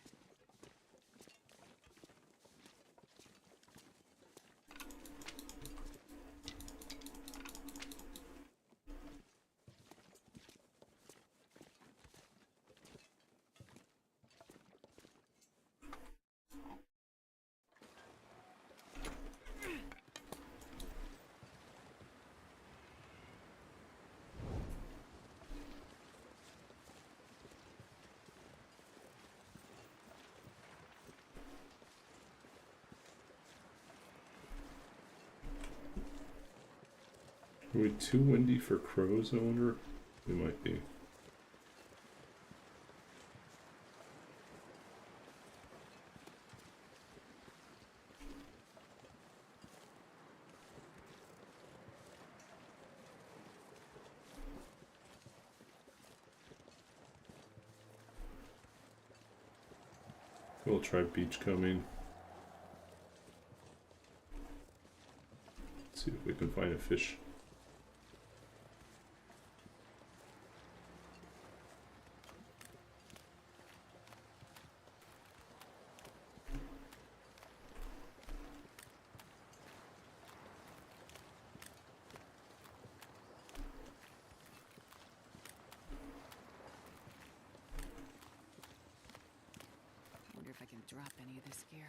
Are we too windy for crows, I wonder? We might be. We'll try beachcombing. See if we can find a fish. Wonder if I can drop any of this gear.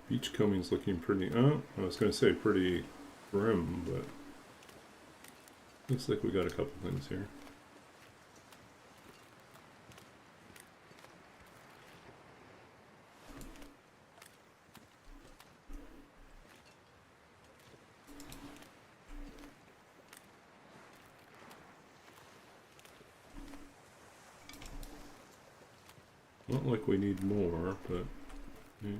Beachcombing's looking pretty, oh, I was going to say pretty grim, but looks like we got a couple things here. Not like we need more, but yeah.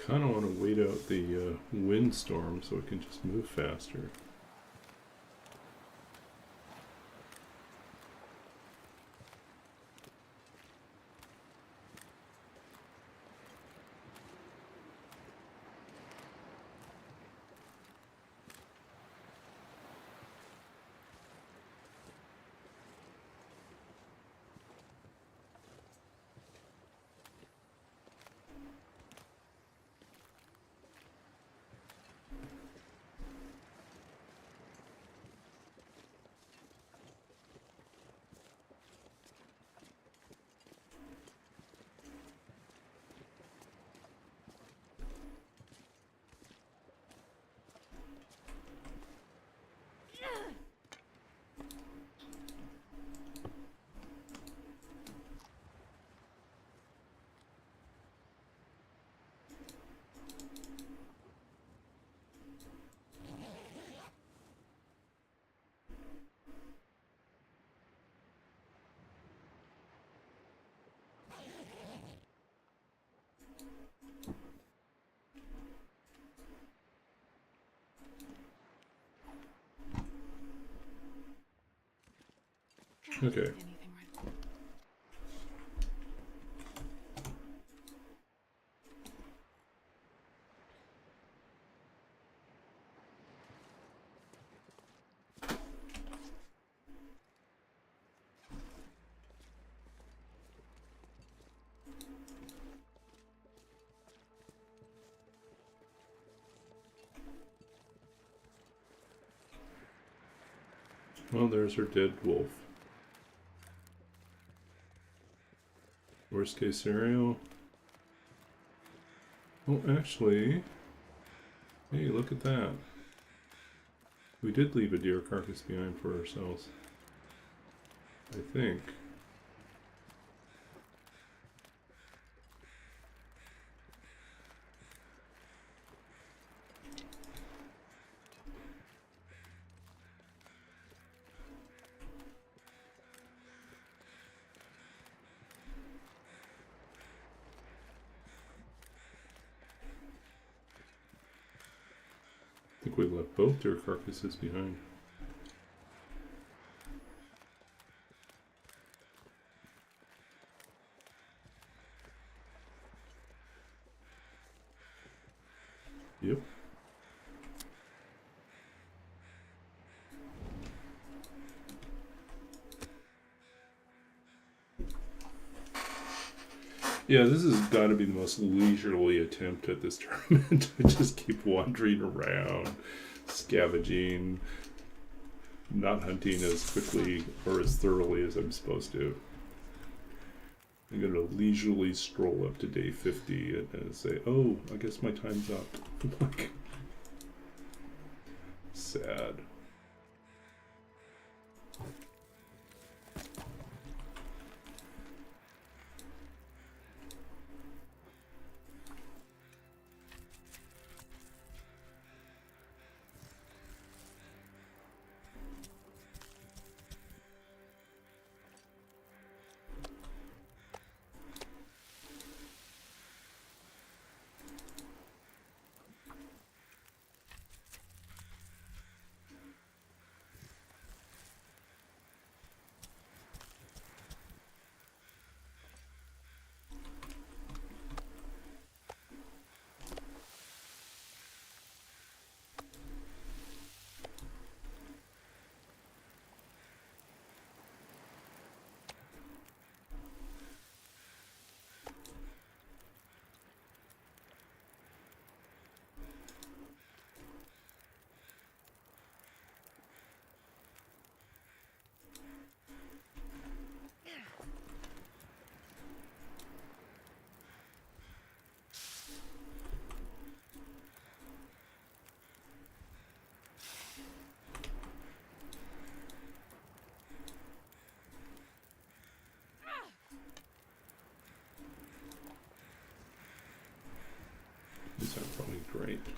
Kind of want to wait out the windstorm so it can just move faster. Okay. Well, there's her dead wolf. Worst case scenario. Oh, actually, hey, look at that. We did leave a deer carcass behind for ourselves, I think. I think we left both deer carcasses behind. Yep. Yeah, this has got to be the most leisurely attempt at this tournament. I just keep wandering around, scavenging, not hunting as quickly or as thoroughly as I'm supposed to. I'm going to leisurely stroll up to day 50 and say, oh, I guess my time's up. Like, sad.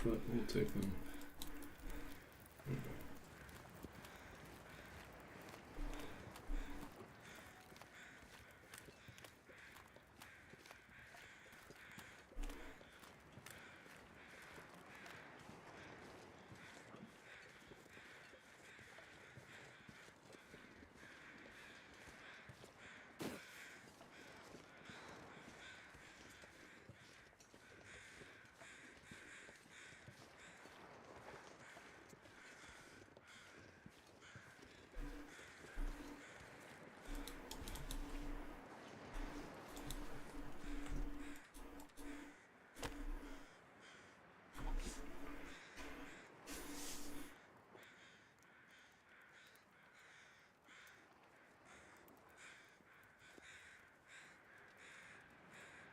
but we'll take them. Okay.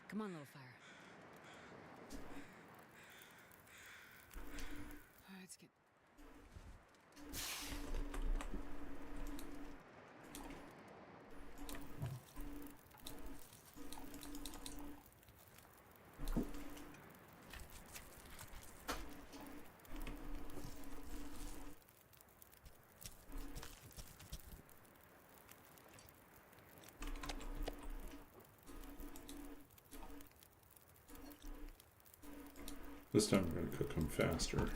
Come on, little fire. All right, let's get. This time we're going to cook them faster.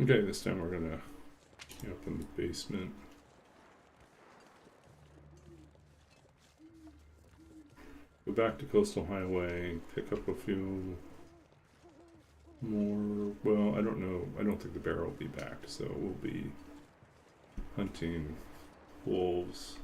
Okay, this time we're gonna get up in the basement. Go back to Coastal Highway, pick up a few more. Well, I don't know. I don't think the bear will be back, so we'll be hunting wolves.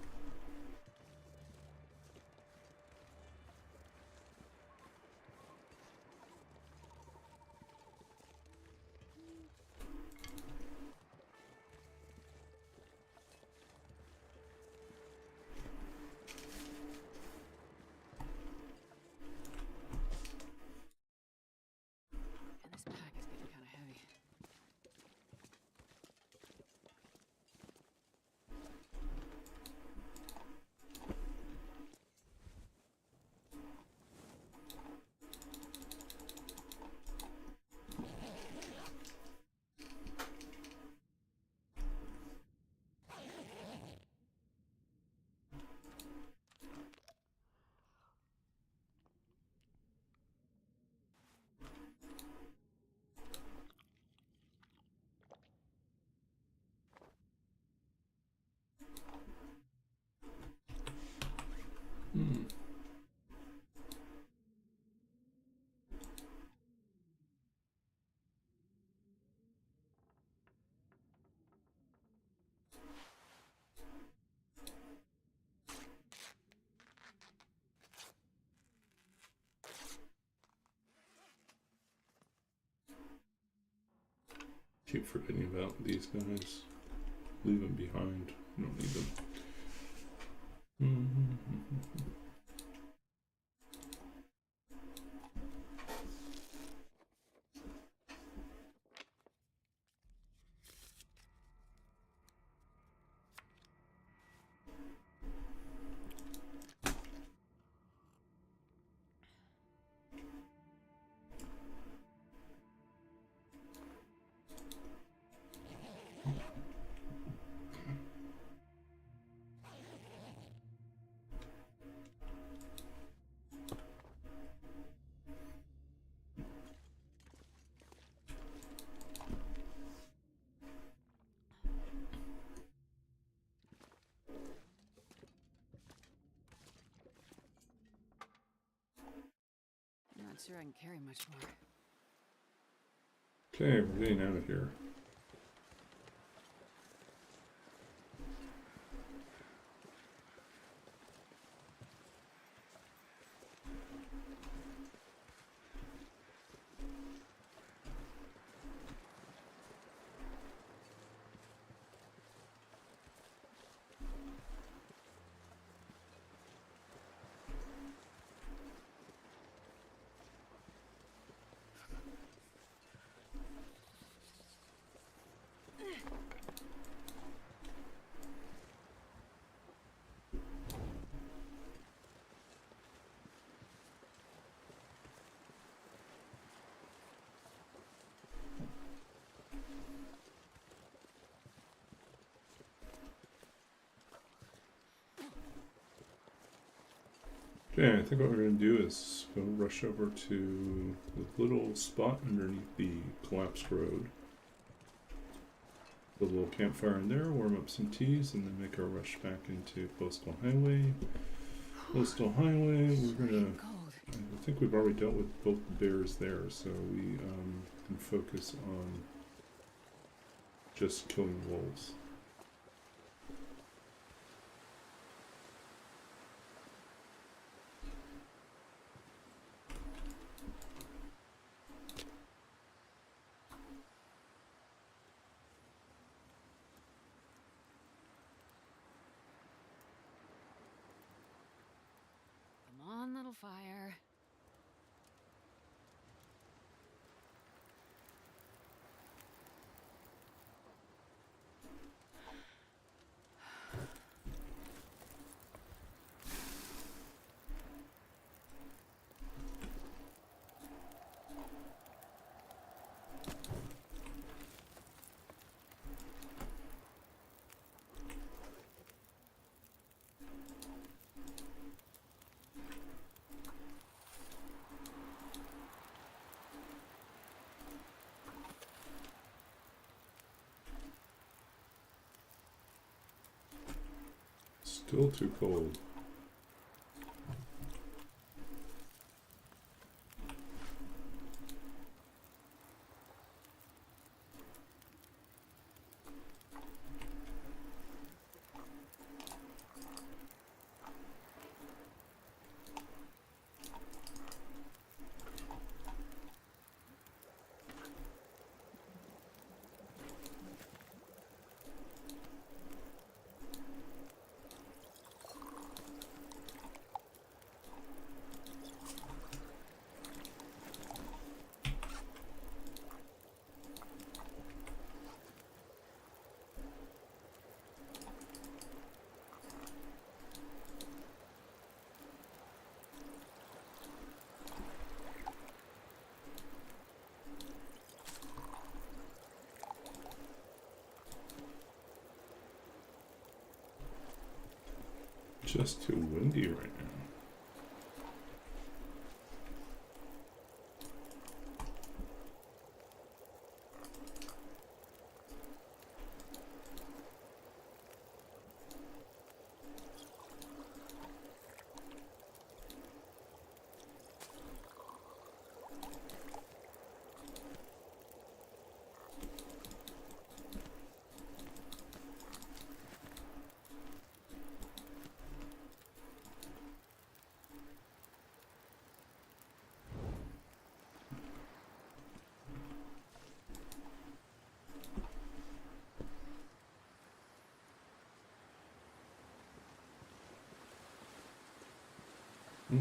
And this pack is getting kind of heavy. Hmm. Keep forgetting about these guys. Leave them behind. Don't need them. sure I can carry much more. Okay, we're getting out of here. Okay, I think what we're going to do is go rush over to the little spot underneath the collapsed road. Put a little campfire in there, warm up some teas, and then make our rush back into Coastal Highway. Coastal Highway, we're going to... Cold. I think we've already dealt with both the bears there, so we can focus on just killing wolves. Come on, little fire. Still too cold. Just too windy right now.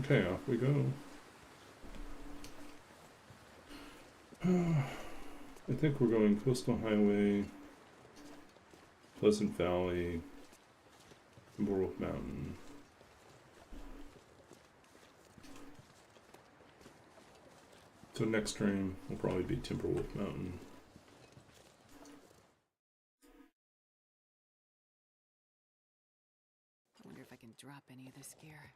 Okay, off we go. I think we're going Coastal Highway, Pleasant Valley, Timberwolf Mountain. So next stream will probably be Timberwolf Mountain. I wonder if I can drop any of this gear.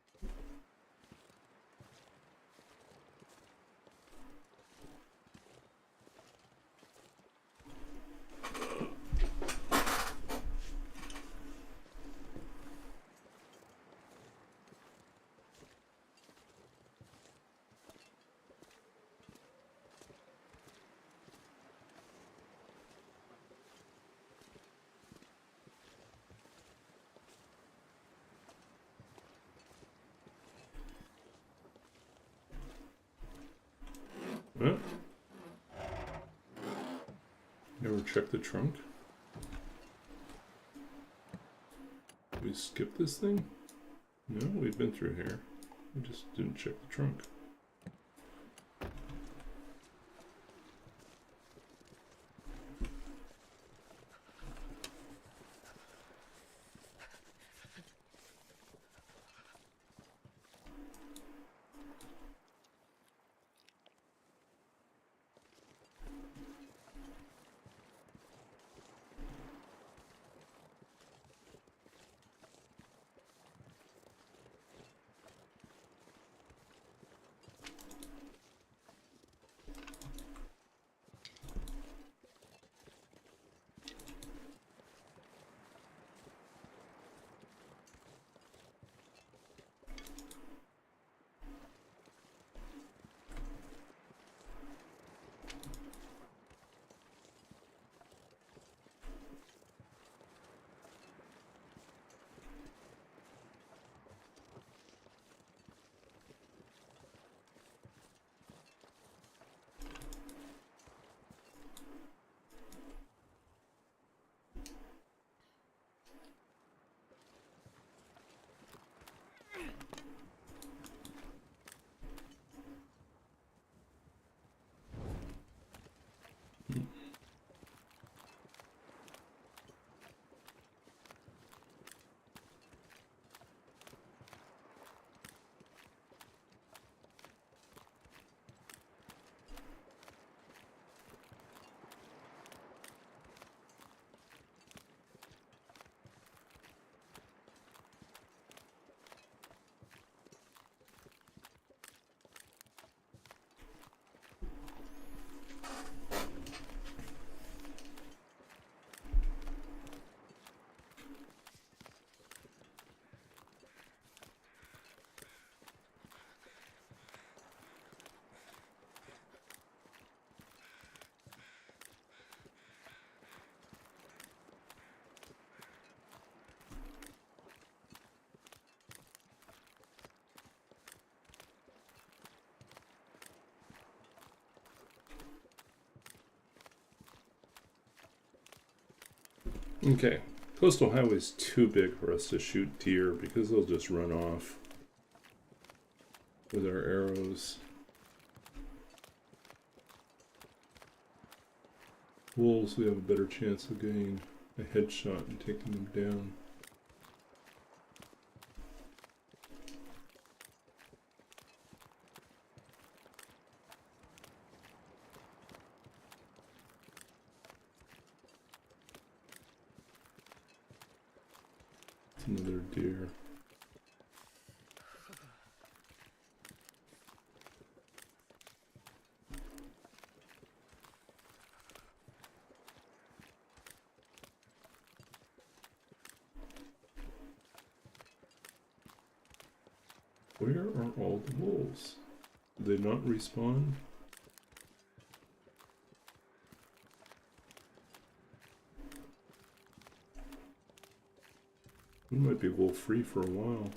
Huh? Never checked the trunk? Did we skip this thing? No, we've been through here. We just didn't check the trunk. Okay, coastal highway's too big for us to shoot deer because they'll just run off with our arrows. Wolves, we have a better chance of getting a headshot and taking them down. Another deer. Where are all the wolves? Do they not respawn? We might be wolf free for a while.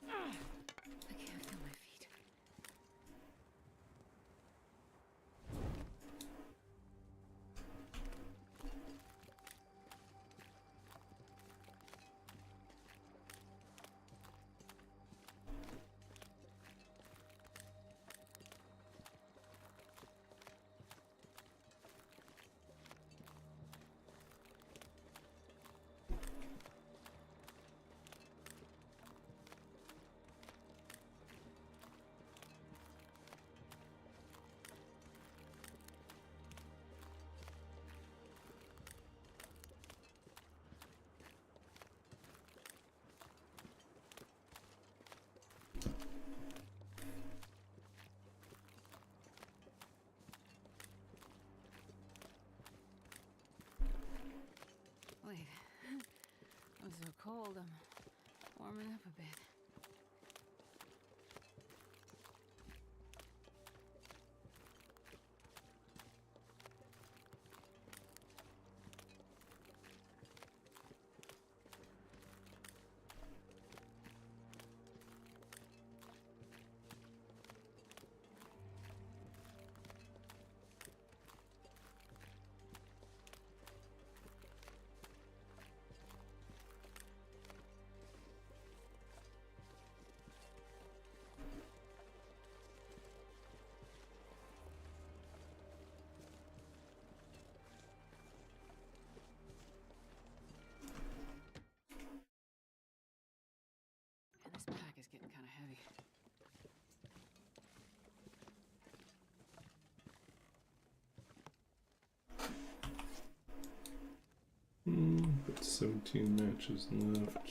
I can't feel my feet. is getting kind of heavy. But 17 matches left.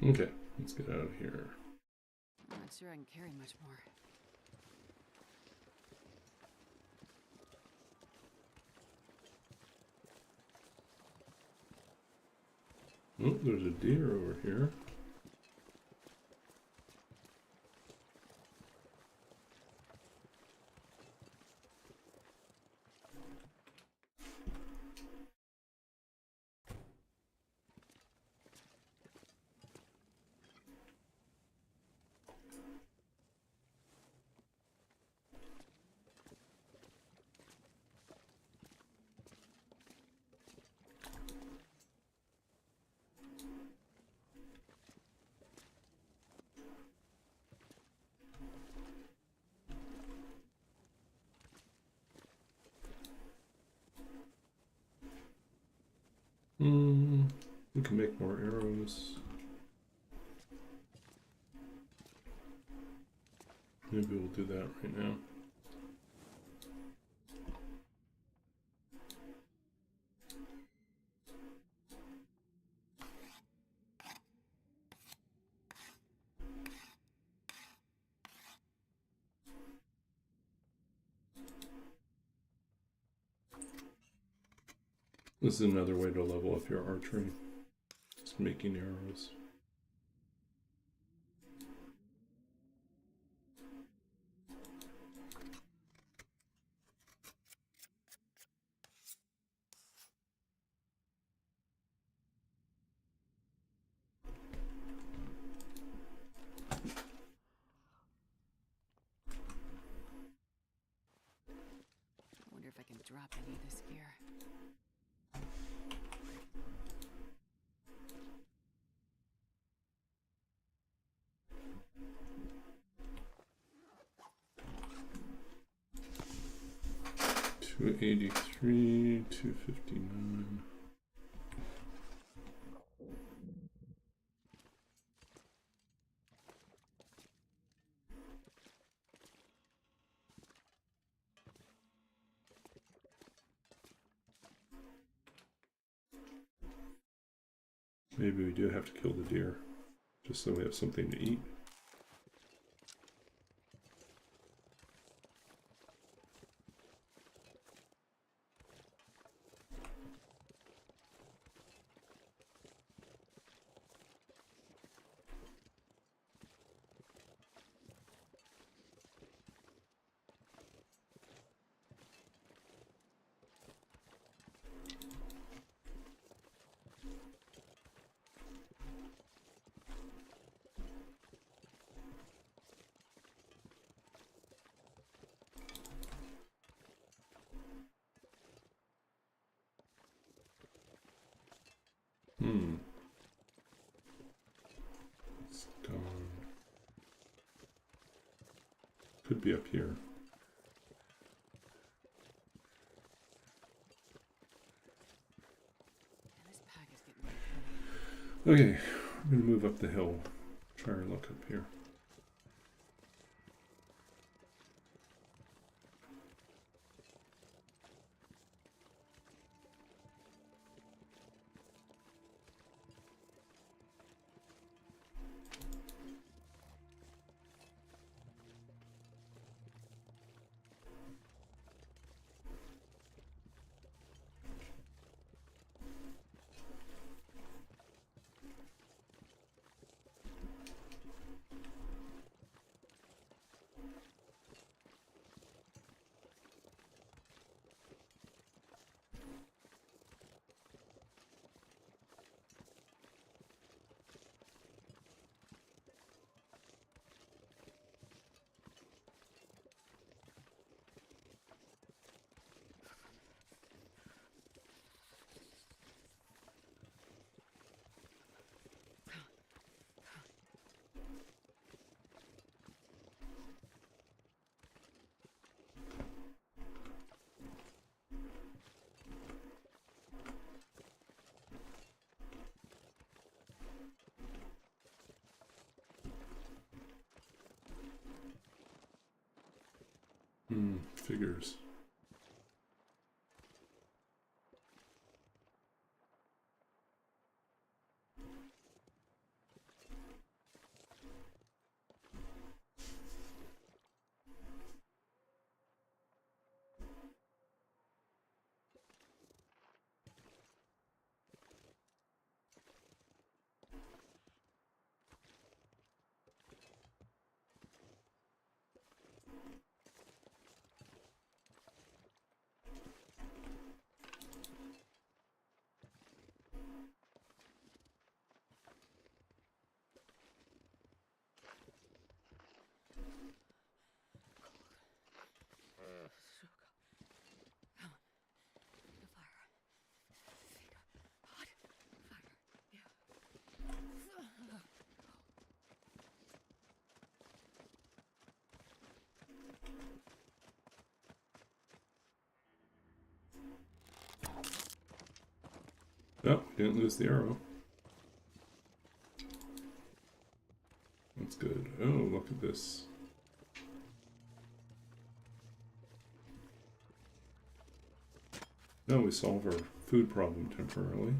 Okay, let's get out of here. I'm not sure I can carry much more. Oh, there's a deer over here. We can make more arrows. Maybe we'll do that right now. This is another way to level up your archery. Just making arrows. I wonder if I can drop any of this gear. $283, $259. Maybe we do have to kill the deer, just so we have something to eat. It's gone. Could be up here. Man, this pack is getting Okay, we're gonna move up the hill. Try our luck up here. Figures. The fire. Think. Hot. Fire. Yeah. Oh, didn't lose the arrow. That's good. Oh, look at this. Now we solve our food problem temporarily.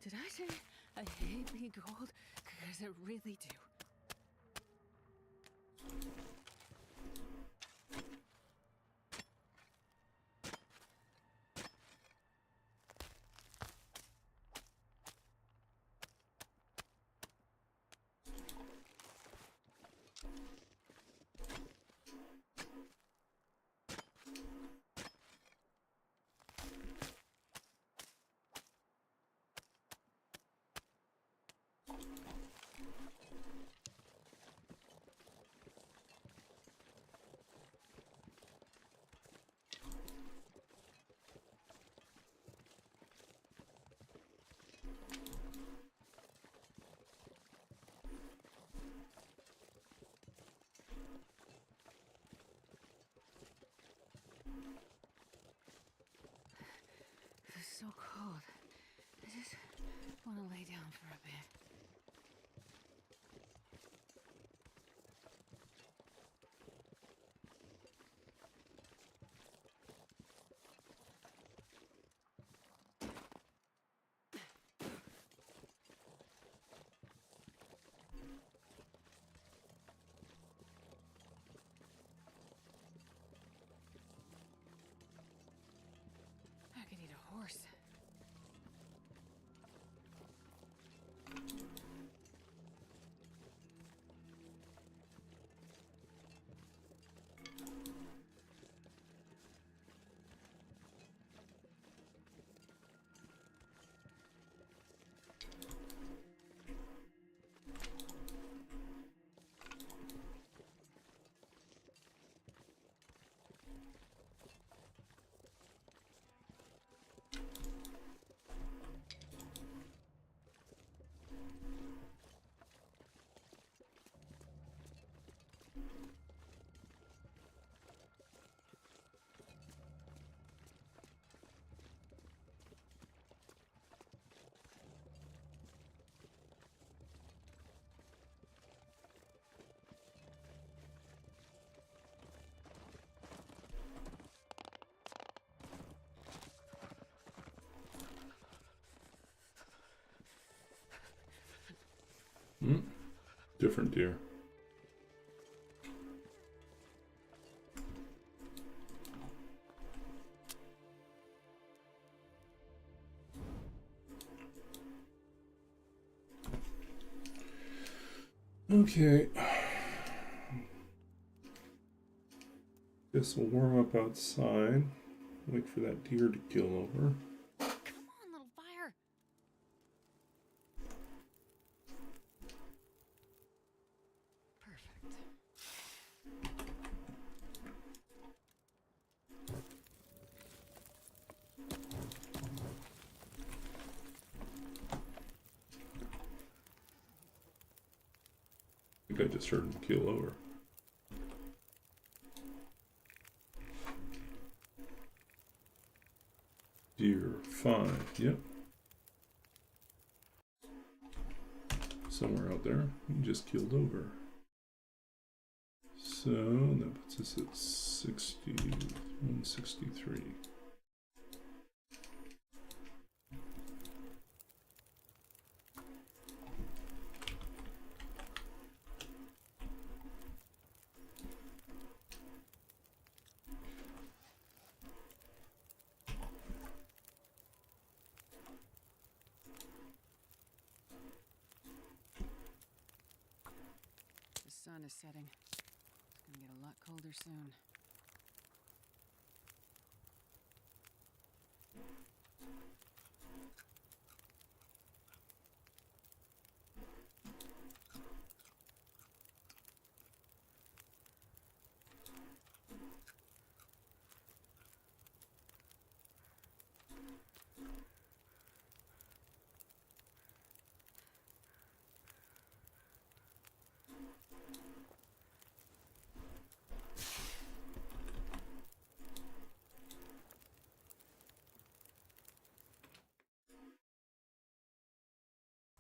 Did I say I hate being cold? Because I really do. It's so cold. I just want to lay down for a bit. I could eat a horse. Different deer. Okay. Guess we'll warm up outside. Wait for that deer to kill over. Come on, little fire. Perfect. I think I just heard him keel over. Deer 5, yep. Somewhere out there, he just keeled over. So that puts us at 163. The sun is setting. It's gonna get a lot colder soon.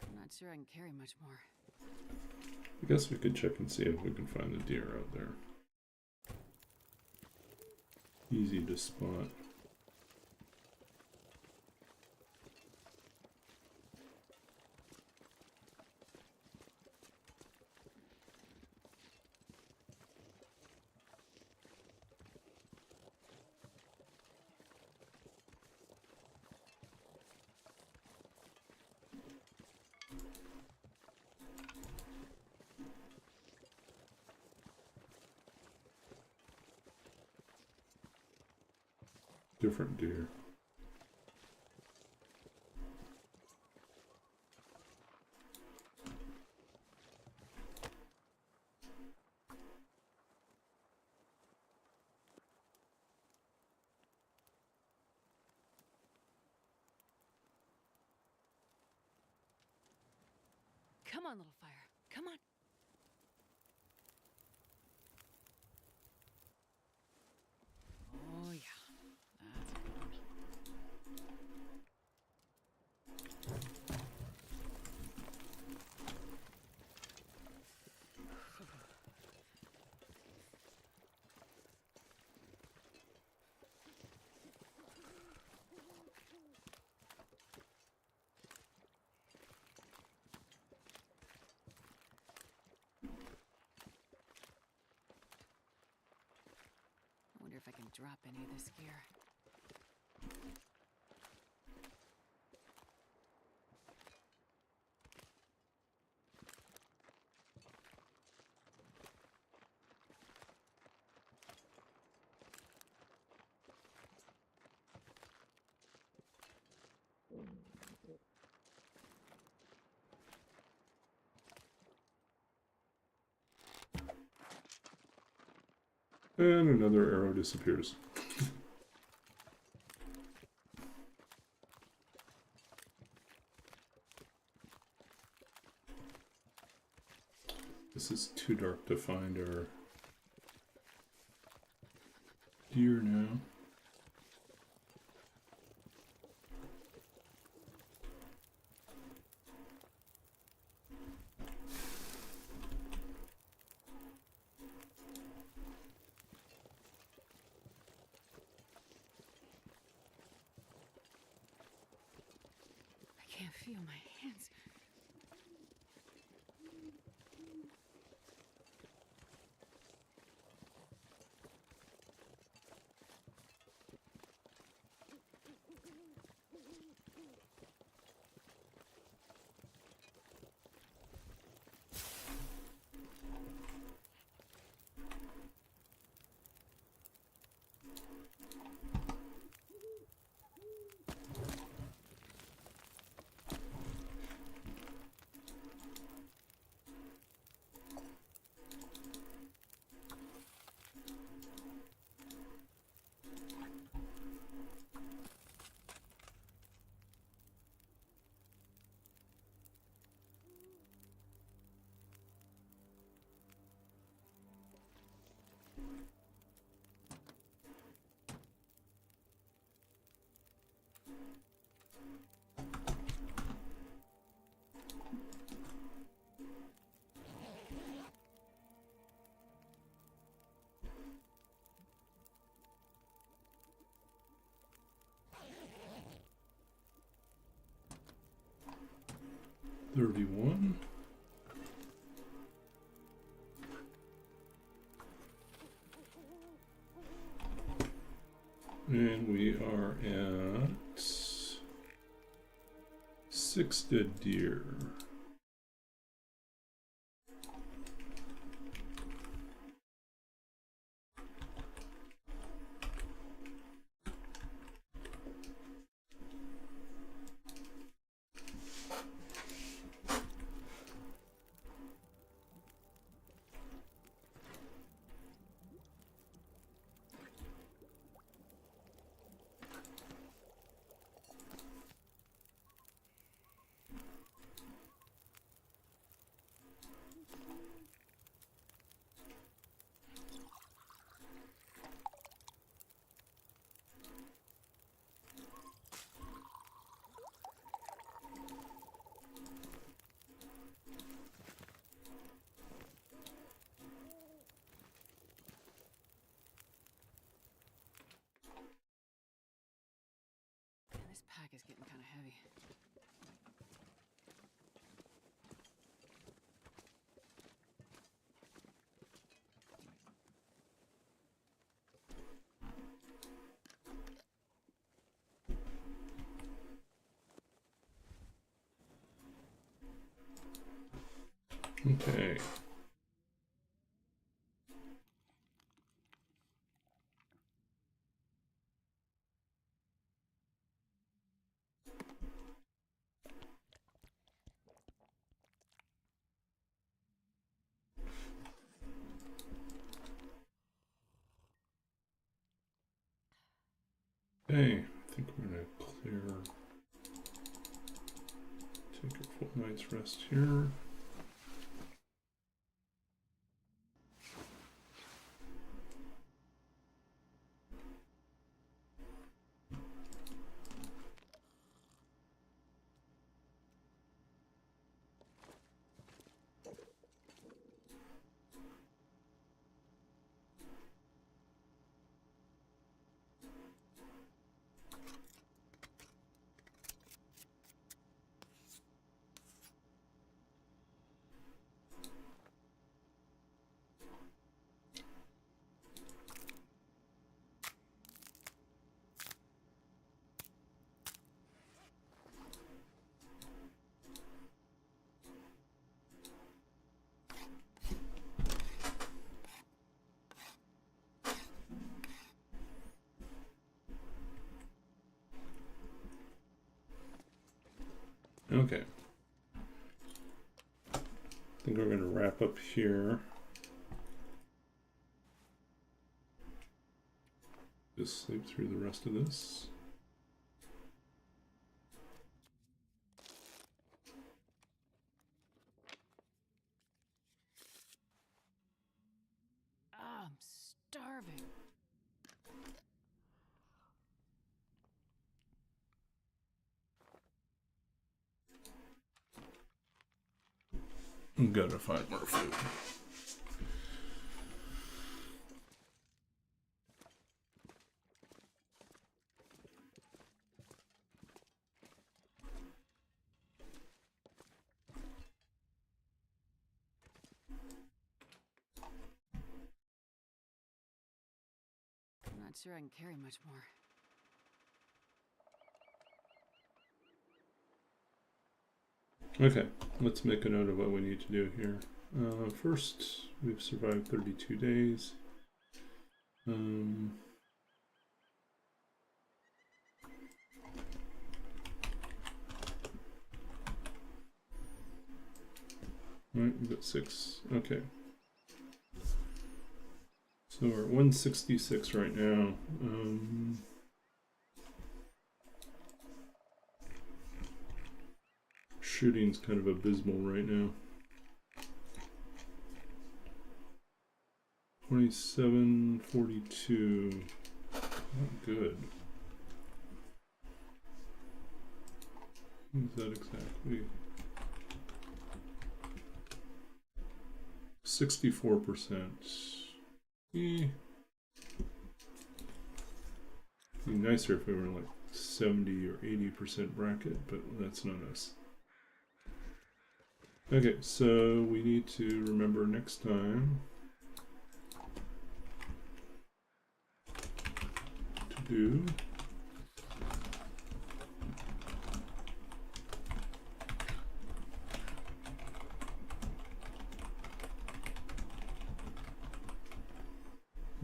I'm not sure I can carry much more. I guess we could check and see if we can find the deer out there. Easy to spot. Different deer. Come on, little fire. Come on. Oh, yeah. That's a good one. I wonder if I can drop any of this gear. And another arrow disappears. This is too dark to find our deer now. I can't feel my hands. 31. And we are at 6 dead deer. This pack is getting kind of heavy. Okay. Okay, I think we're gonna clear, take a full night's rest here. Okay. I think we're going to wrap up here. Just sleep through the rest of this. I'm starving. I'm gonna find more food. I'm not sure I can carry much more. Okay, let's make a note of what we need to do here. First, we've survived 32 days. Right, we've got 6. Okay. So we're at 166 right now. Shooting's kind of abysmal right now. 2742. Not good. What is that exactly? 64%. Be nicer if we were in like 70 or 80% bracket, but that's not us. Okay, so we need to remember next time to do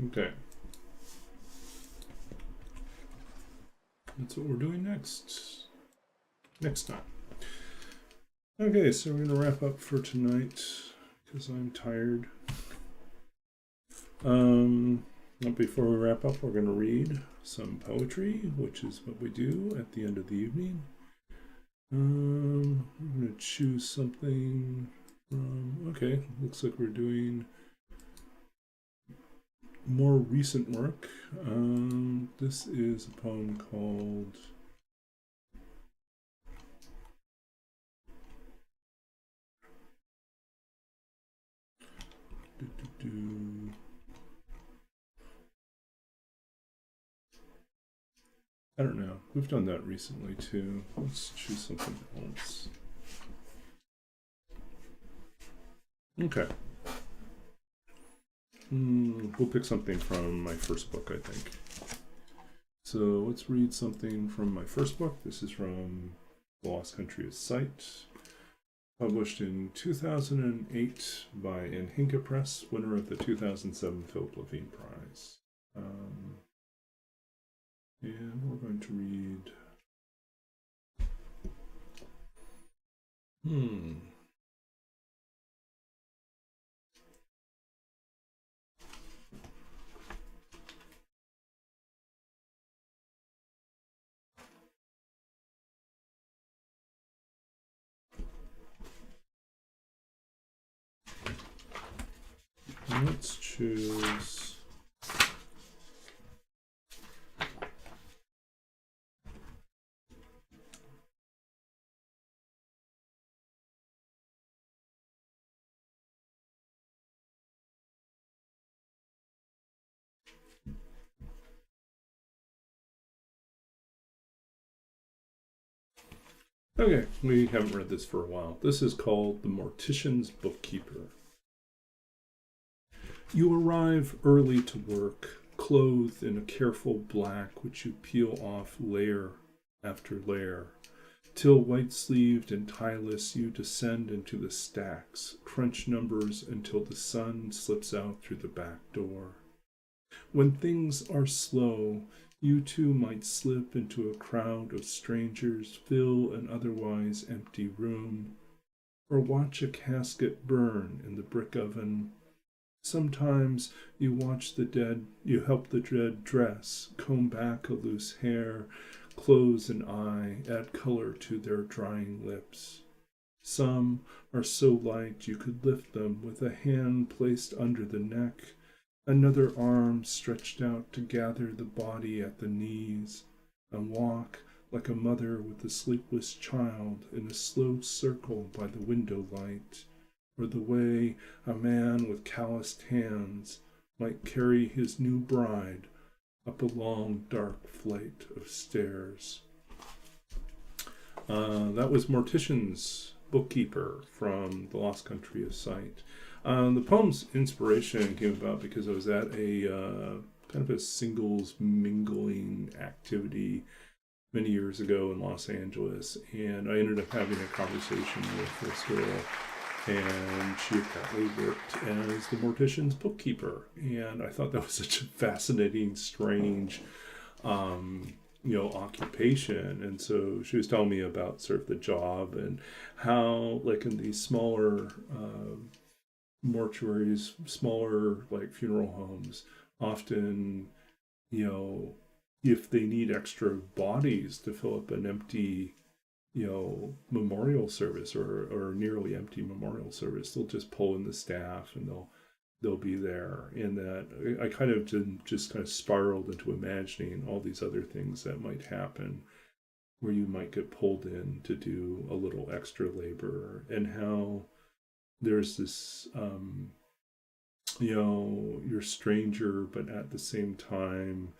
okay. That's what we're doing next time. Okay, so we're gonna wrap up for tonight because I'm tired. But before we wrap up, we're gonna read some poetry, which is what we do at the end of the evening. I'm gonna choose something from. Okay, looks like we're doing more recent work. This is a poem called I don't know. We've done that recently too. Let's choose something else. Okay. We'll pick something from my first book, I think. So let's read something from my first book. This is from The Lost Country of Sight, published in 2008 by Inhinka Press, winner of the 2007 Philip Levine Prize. And we're going to read. Let's choose. Okay, we haven't read this for a while. This is called The Mortician's Bookkeeper. You arrive early to work, clothed in a careful black which you peel off layer after layer, till white-sleeved and tieless you descend into the stacks, crunch numbers until the sun slips out through the back door. When things are slow, you too might slip into a crowd of strangers, fill an otherwise empty room, or watch a casket burn in the brick oven. Sometimes you watch the dead, you help the dead dress, comb back a loose hair, close an eye, add color to their drying lips. Some are so light you could lift them with a hand placed under the neck, another arm stretched out to gather the body at the knees, and walk like a mother with a sleepless child in a slow circle by the window light, or the way a man with calloused hands might carry his new bride up a long dark flight of stairs. That was Mortician's Bookkeeper from The Lost Country of Sight. The poem's inspiration came about because I was at a kind of a singles mingling activity many years ago in Los Angeles, and I ended up having a conversation with this girl, and she apparently worked as the mortician's bookkeeper, and I thought that was such a fascinating, strange occupation. And so she was telling me about sort of the job and how, like, in these smaller mortuaries, smaller like funeral homes, often, if they need extra bodies to fill up an empty, memorial service or nearly empty memorial service, they'll just pull in the staff and they'll be there. And that I kind of just kind of spiraled into imagining all these other things that might happen where you might get pulled in to do a little extra labor, and how there's this you're a stranger, but at the same time,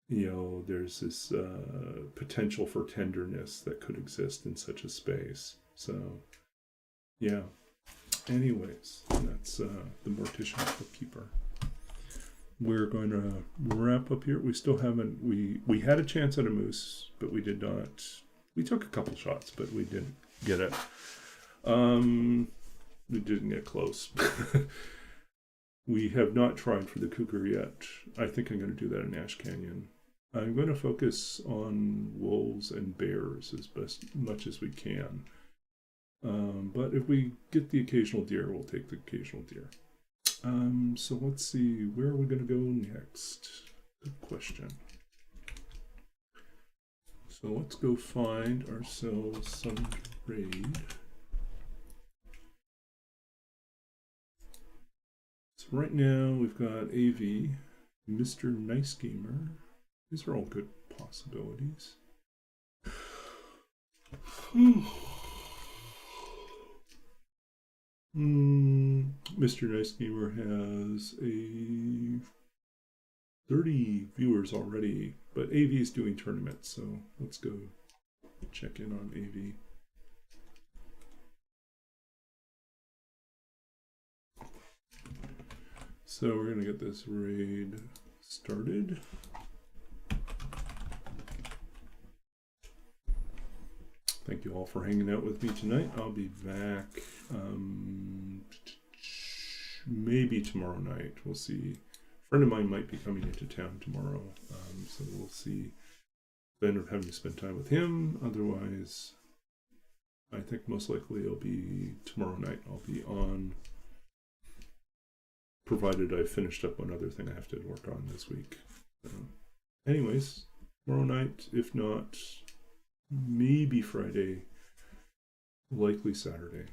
there's this potential for tenderness that could exist in such a space. So Yeah. Anyways, that's the mortician's bookkeeper. We're going to wrap up here. We still haven't. We had a chance at a moose, but we did not. We took a couple shots, but we didn't get it. We didn't get close. We have not tried for the cougar yet. I think I'm going to do that in Ash Canyon. I'm going to focus on wolves and bears as much as we can. But if we get the occasional deer, we'll take the occasional deer. So let's see, where are we going to go next? Good question. So let's go find ourselves some raid. So right now we've got AV, Mr. Nice Gamer. These are all good possibilities. Mr. Nice Gamer has a 30 viewers already, but AV is doing tournaments, so let's go check in on AV. So we're going to get this raid started. Thank you all for hanging out with me tonight. I'll be back maybe tomorrow night. We'll see. A friend of mine might be coming into town tomorrow, so we'll see. I end up having to spend time with him. Otherwise, I think most likely it'll be tomorrow night. I'll be on, provided I've finished up one other thing I have to work on this week. Anyways, tomorrow night, if not, maybe Friday, likely Saturday.